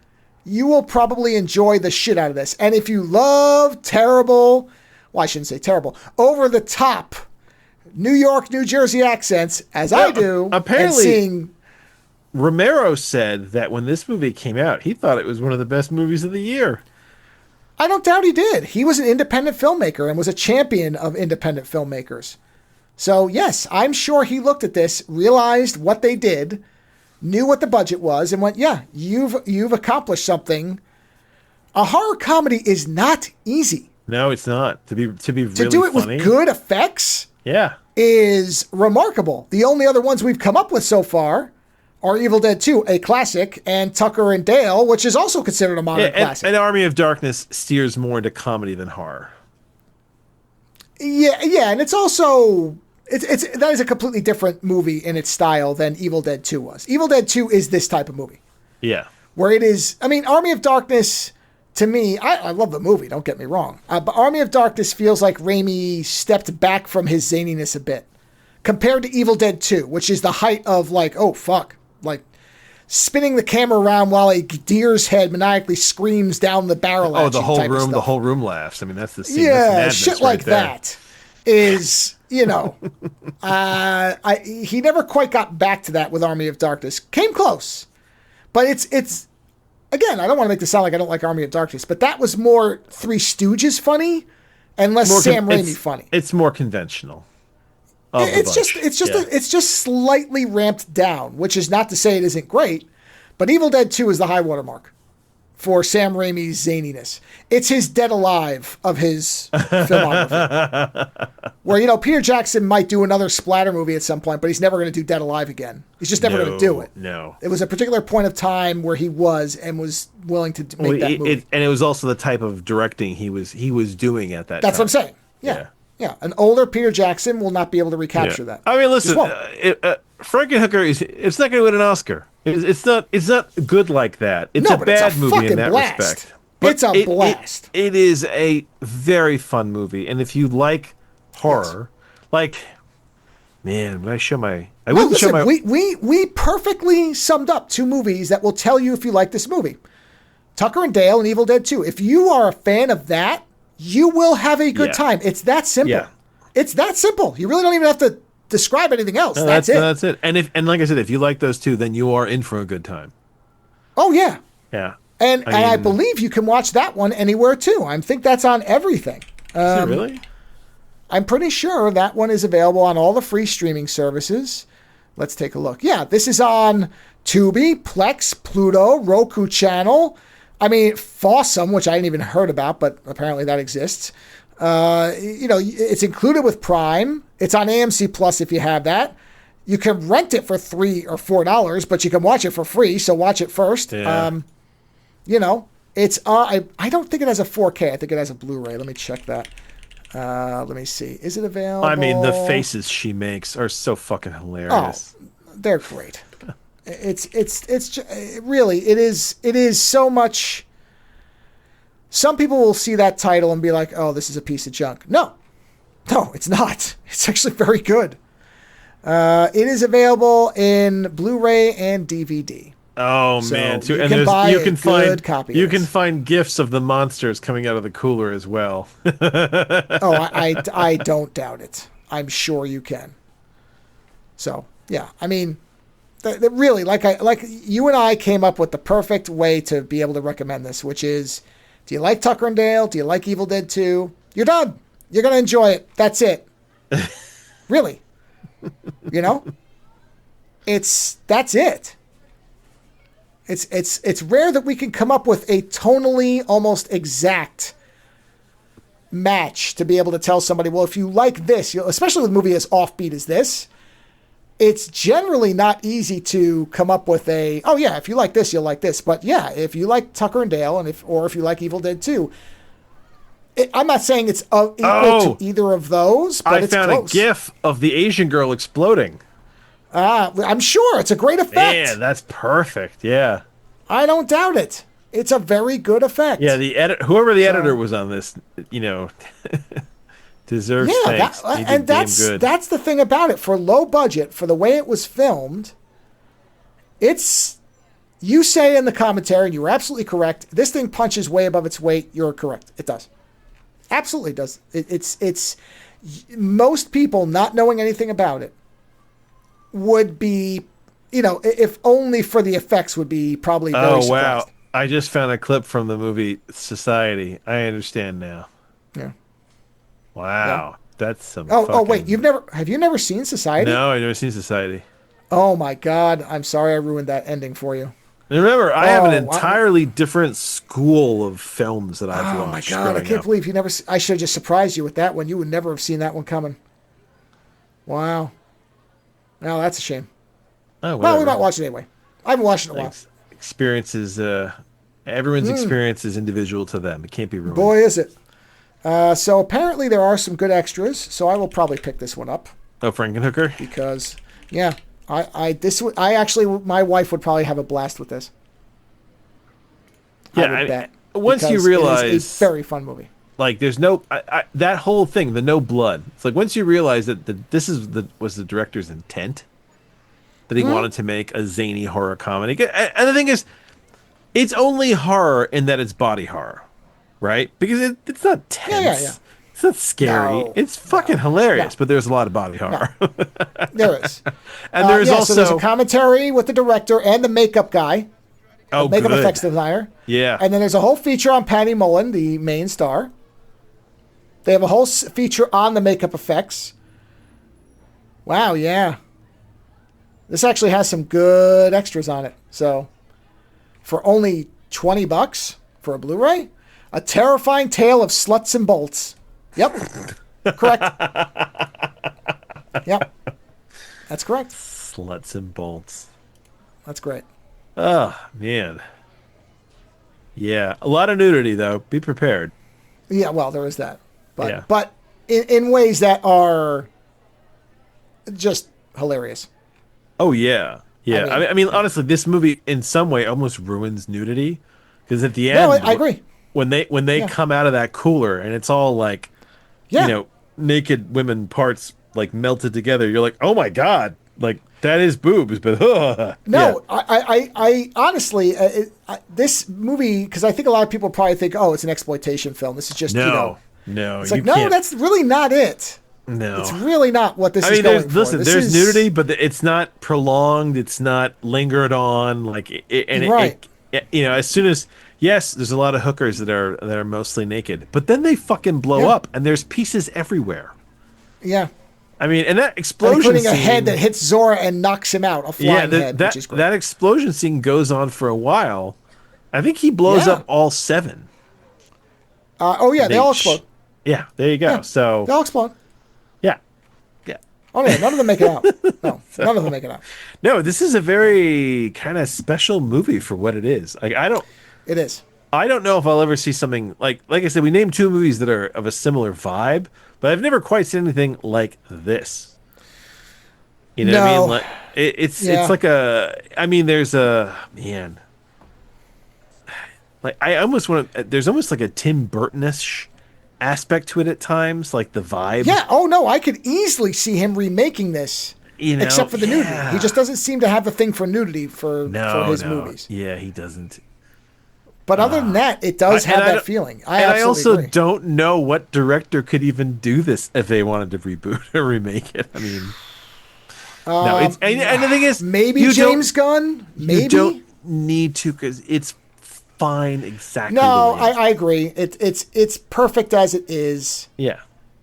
you will probably enjoy the shit out of this. And if you love terrible, well, I shouldn't say terrible, over the top New York, New Jersey accents, as I do, apparently Romero said that when this movie came out, he thought it was one of the best movies of the year. I don't doubt he did. He was an independent filmmaker and was a champion of independent filmmakers. So, yes, I'm sure he looked at this, realized what they did, knew what the budget was, and went, yeah, you've accomplished something. A horror comedy is not easy. No, it's not. To be really to do it funny with good effects is remarkable. The only other ones we've come up with so far are Evil Dead 2, a classic, and Tucker and Dale, which is also considered a modern classic. And Army of Darkness steers more into comedy than horror. Yeah, and it's also that is a completely different movie in its style than Evil Dead 2 was. Evil Dead 2 is this type of movie. Yeah. Where it is, I mean, Army of Darkness, to me, I love the movie, don't get me wrong. But Army of Darkness feels like Raimi stepped back from his zaniness a bit. Compared to Evil Dead 2, which is the height of like, oh, fuck. Like, spinning the camera around while a deer's head maniacally screams down the barrel at you. Oh, the whole room laughs. I mean, that's the scene. Yeah, shit like that is, you know, he never quite got back to that with Army of Darkness. Came close, but it's again, I don't want to make this sound like I don't like Army of Darkness, but that was more Three Stooges funny and less Sam Raimi funny. It's more conventional. It's just slightly ramped down, which is not to say it isn't great, but Evil Dead 2 is the high watermark for Sam Raimi's zaniness. It's his Dead Alive of his filmography. Where, you know, Peter Jackson might do another splatter movie at some point, but he's never going to do Dead Alive again. He's just never going to do it. No. It was a particular point of time where he was willing to make that movie. And it was also the type of directing he was doing at that time. That's what I'm saying. Yeah, an older Peter Jackson will not be able to recapture that. I mean, listen, Frankenhooker it's not going to win an Oscar. It's not good like that. It's a bad movie in that respect. But it's a blast. It is a very fun movie, and if you like horror, like, man, when I show my, we perfectly summed up two movies that will tell you if you like this movie: Tucker and Dale and Evil Dead 2. If you are a fan of that, you will have a good time. It's that simple. Yeah. It's that simple. You really don't even have to describe anything else. No, that's it. That's it. And like I said, if you like those two, then you are in for a good time. Oh, yeah. Yeah. And I believe you can watch that one anywhere, too. I think that's on everything. Is it really? I'm pretty sure that one is available on all the free streaming services. Let's take a look. Yeah, this is on Tubi, Plex, Pluto, Roku Channel. I mean, Fossum, which I hadn't even heard about, but apparently that exists. It's included with Prime. It's on AMC Plus if you have that. You can rent it for $3 or $4, but you can watch it for free, so watch it first. Yeah. It's I don't think it has a 4K. I think it has a Blu-ray. Let me check that. Let me see. Is it available? I mean, the faces she makes are so fucking hilarious. Oh, they're great. Really, it is so much. Some people will see that title and be like, "Oh, this is a piece of junk." No, it's not. It's actually very good. It is available in Blu-ray and DVD. Oh So man, too. you And can there's buy you a can good find copy of you this. can find gifs of the monsters coming out of the cooler as well. Oh, I don't doubt it. I'm sure you can. So yeah, I mean, really, like you and I came up with the perfect way to be able to recommend this, which is, do you like Tucker and Dale? Do you like Evil Dead 2? You're done. You're gonna enjoy it. That's it. Really, you know, that's it. It's rare that we can come up with a tonally almost exact match to be able to tell somebody, well, if you like this, especially with a movie as offbeat as this, it's generally not easy to come up with oh yeah, if you like this, you'll like this. But yeah, if you like Tucker and Dale, or if you like Evil Dead 2, I'm not saying it's equal to either of those, but it's close. I found a GIF of the Asian girl exploding. I'm sure it's a great effect. Man, that's perfect. Yeah. I don't doubt it. It's a very good effect. Yeah, whoever the editor was on this, deserves thanks. That's the thing about it. For low budget, for the way it was filmed, you say in the commentary, and you were absolutely correct, this thing punches way above its weight. You're correct. It does. Absolutely does. It's most people not knowing anything about it would be, if only for the effects, would be probably very surprised. Wow. I just found a clip from the movie Society. I understand now. Yeah. Wow. Yeah. That's some wait, have you never seen Society? No, I've never seen Society. Oh my God. I'm sorry I ruined that ending for you. And remember, I have an entirely different school of films that I've watched. Oh my God, I can't believe you never. I should have just surprised you with that one. You would never have seen that one coming. Wow. Now that's a shame. Oh, well, we might watch it anyway. I haven't watched it in a while. Experiences, everyone's experience is individual to them. It can't be ruined. Boy, is it. So apparently there are some good extras, so I will probably pick this one up. Oh, Frankenhooker? Because, yeah, my wife would probably have a blast with this. Yeah, I would bet. Once you realize... It is a very fun movie. Like, there's no... that whole thing, the no blood. It's like, once you realize that this was the director's intent, that he wanted to make a zany horror comedy. And the thing is, it's only horror in that it's body horror, right? Because it's not tense. Yeah. It's not scary. No, it's fucking hilarious, but there's a lot of body horror. No. There is. And there's also... So there's a commentary with the director and the makeup guy. Oh, makeup good. effects designer. Yeah. And then there's a whole feature on Patty Mullen, the main star. They have a whole feature on the makeup effects. Wow, yeah. This actually has some good extras on it. So, for only $20 for a Blu-ray, A Terrifying Tale of Sluts and Bolts. Yep. Correct. Yep. That's correct. Sluts and Bolts. That's great. Oh, man. Yeah. A lot of nudity, though. Be prepared. Yeah, well, there is that. But in ways that are just hilarious. Oh, yeah. Yeah. I mean, honestly, this movie in some way almost ruins nudity. Because at the end... No, I agree. When they come out of that cooler and it's all like, naked women parts like melted together, you're like, oh my God, like that is boobs, but no, yeah. I honestly, this movie, because I think a lot of people probably think, oh, it's an exploitation film. This is just, no, it's like, no, that's really not it. No, it's really not what this is going for. Listen, there's nudity, but it's not prolonged. It's not lingered on. Like, as soon as, yes, there's a lot of hookers that are mostly naked, but then they fucking blow up, and there's pieces everywhere. Yeah. I mean, and that explosion including scene, a head that hits Zora and knocks him out, a flying head, which is great. That explosion scene goes on for a while. I think he blows up all 7. They all explode. Yeah, there you go. Yeah, so they all explode. Yeah. Oh, yeah, none of them make it out. No, none of them make it out. No, this is a very kind of special movie for what it is. Like, It is. I don't know if I'll ever see something like I said, we named two movies that are of a similar vibe, but I've never quite seen anything like this. You know what I mean? Like it's like I mean, there's a man. Like I almost want to. There's almost like a Tim Burton-ish aspect to it at times, like the vibe. Yeah. Oh no, I could easily see him remaking this. You know, except for the nudity, he just doesn't seem to have the thing for nudity for his movies. Yeah, he doesn't. But other than that, it does have that feeling. I also agree. Don't know what director could even do this if they wanted to reboot or remake it. I mean, no. It's and the thing is, maybe James Gunn. Maybe you don't need to because it's fine exactly. No, I agree. It's perfect as it is. Yeah.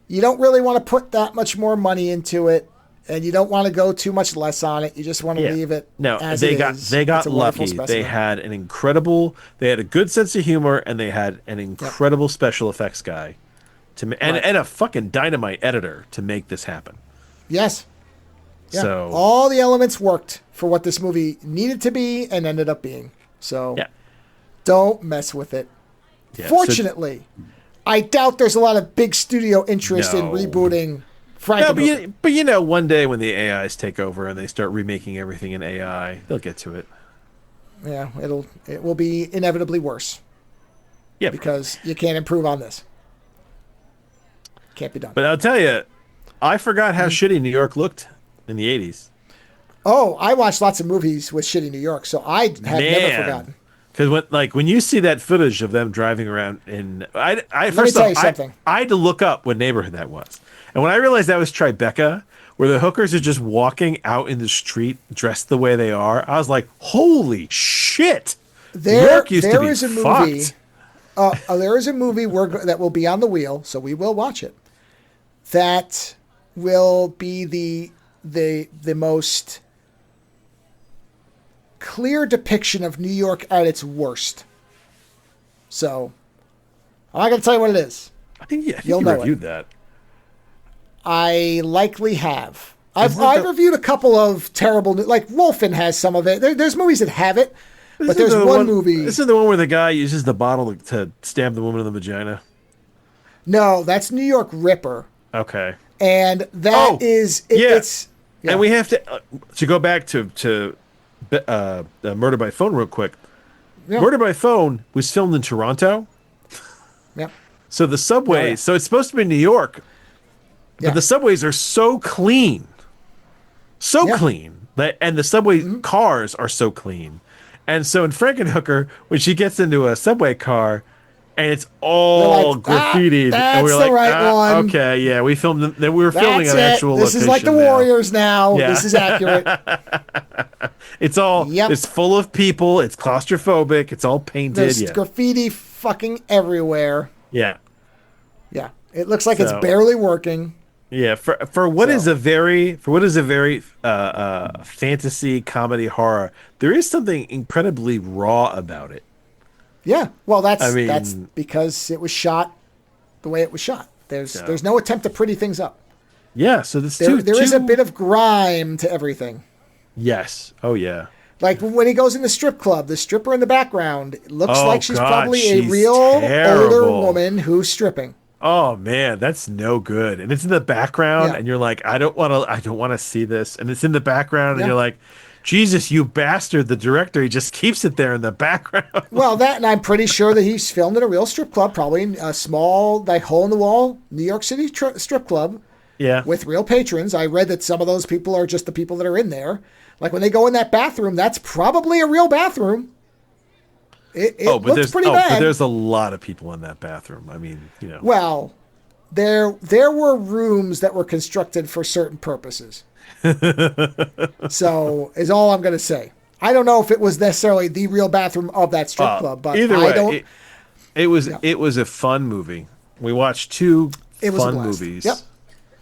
You don't really want to put that much more money into it. And you don't want to go too much less on it. You just want to leave it. No, as they it got is. they got lucky. They had an incredible. They had a good sense of humor, and they had an incredible special effects guy, and a fucking dynamite editor to make this happen. Yes. Yeah. So all the elements worked for what this movie needed to be and ended up being. So don't mess with it. Yeah, Fortunately, I doubt there's a lot of big studio interest in rebooting. No, but you know, one day when the AIs take over and they start remaking everything in AI, they'll get to it. Yeah, it will be inevitably worse. Yeah, because you can't improve on this. Can't be done. But I'll tell you, I forgot how shitty New York looked in the 80s. Oh, I watched lots of movies with shitty New York, so I have never forgotten. Because when you see that footage of them driving around in, I had to look up what neighborhood that was. And when I realized that was Tribeca, where the hookers are just walking out in the street dressed the way they are, I was like, holy shit. There is a movie that will be on the wheel, so we will watch it. That will be the most clear depiction of New York at its worst. So, I'm not going to tell you what it is. I think you reviewed that. I likely have. I've reviewed a couple of terrible, like Wolfen has some of it. There's movies that have it, but there's one movie. This is the one where the guy uses the bottle to stab the woman in the vagina. No, that's New York Ripper. Okay. And that is it's. Yeah. And we have to go back to Murder by Phone real quick. Yeah. Murder by Phone was filmed in Toronto. Yeah. So the subway, so it's supposed to be New York. But the subways are so clean. Clean. And the subway cars are so clean. And so in Frankenhooker, when she gets into a subway car and it's all graffitied, and we're like, one. Okay, yeah, we filmed we were filming an actual This location is like the Warriors now. Yeah. This is accurate. It's all it's full of people, it's claustrophobic, it's all painted. There's graffiti fucking everywhere. Yeah. Yeah. It looks like it's barely working. Yeah, for what is a very fantasy comedy horror, there is something incredibly raw about it. Yeah, well, that's because it was shot the way it was shot. There's no attempt to pretty things up. Yeah, so there is a bit of grime to everything. Yes. Oh yeah. Like when he goes in the strip club, the stripper in the background looks like she's probably a real older woman who's stripping. Oh man, that's no good. And it's in the background, and you're like, I don't want to see this. And it's in the background, and you're like, Jesus, you bastard! The director, he just keeps it there in the background. Well, and I'm pretty sure that he's filmed in a real strip club, probably in a small, like hole in the wall New York City strip club. Yeah, with real patrons. I read that some of those people are just the people that are in there. Like when they go in that bathroom, that's probably a real bathroom. It looks pretty bad. But there's a lot of people in that bathroom. I mean, you know. Well, there were rooms that were constructed for certain purposes. So is all I'm going to say. I don't know if it was necessarily the real bathroom of that strip club, but either way, it was a fun movie. We watched two fun movies. Yep.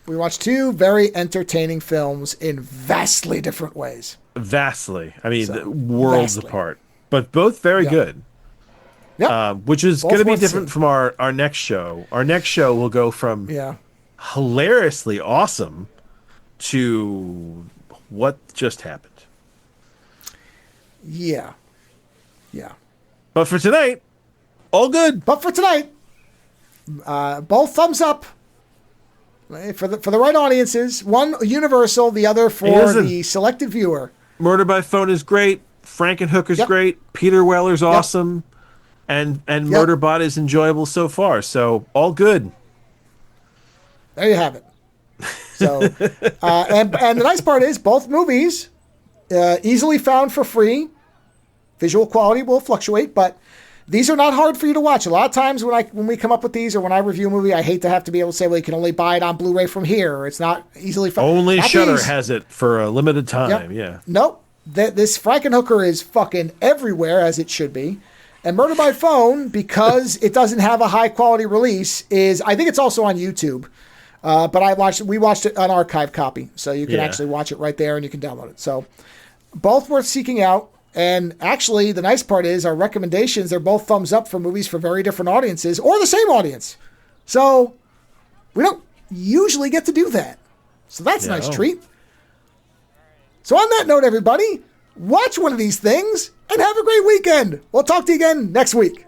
We watched two very entertaining films in vastly different ways. Vastly. I mean, worlds apart. But both very good. Yeah. Which is going to be different from our next show. Our next show will go from hilariously awesome to what just happened. Yeah. Yeah. But for tonight, All good. But for tonight, both thumbs up for the right audiences. One universal, the other for the selected viewer. Murder by Phone is great. Frankenhooker's great. Peter Weller's awesome. And Murderbot is enjoyable so far. So all good. There you have it. So and the nice part is both movies easily found for free. Visual quality will fluctuate, but these are not hard for you to watch. A lot of times when we come up with these or when I review a movie, I hate to have to be able to say, well, you can only buy it on Blu-ray from here, or it's not easily found. Only Shudder has it for a limited time. Yeah. Nope. This Frankenhooker is fucking everywhere, as it should be. And Murder by Phone, because it doesn't have a high quality release, I think it's also on YouTube. But we watched it an archive copy, so you can actually watch it right there and you can download it. So both worth seeking out. And actually, the nice part is our recommendations, they're both thumbs up for movies for very different audiences or the same audience. So we don't usually get to do that. So that's a nice treat. So on that note, everybody, watch one of these things and have a great weekend. We'll talk to you again next week.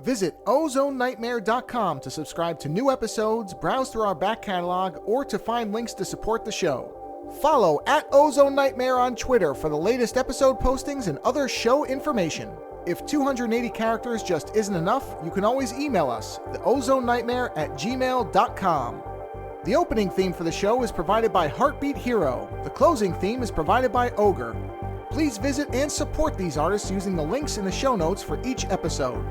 Visit OzoneNightmare.com to subscribe to new episodes, browse through our back catalog, or to find links to support the show. Follow @OzoneNightmare on Twitter for the latest episode postings and other show information. If 280 characters just isn't enough, you can always email us, theozonenightmare@gmail.com. The opening theme for the show is provided by Heartbeat Hero. The closing theme is provided by Ogre. Please visit and support these artists using the links in the show notes for each episode.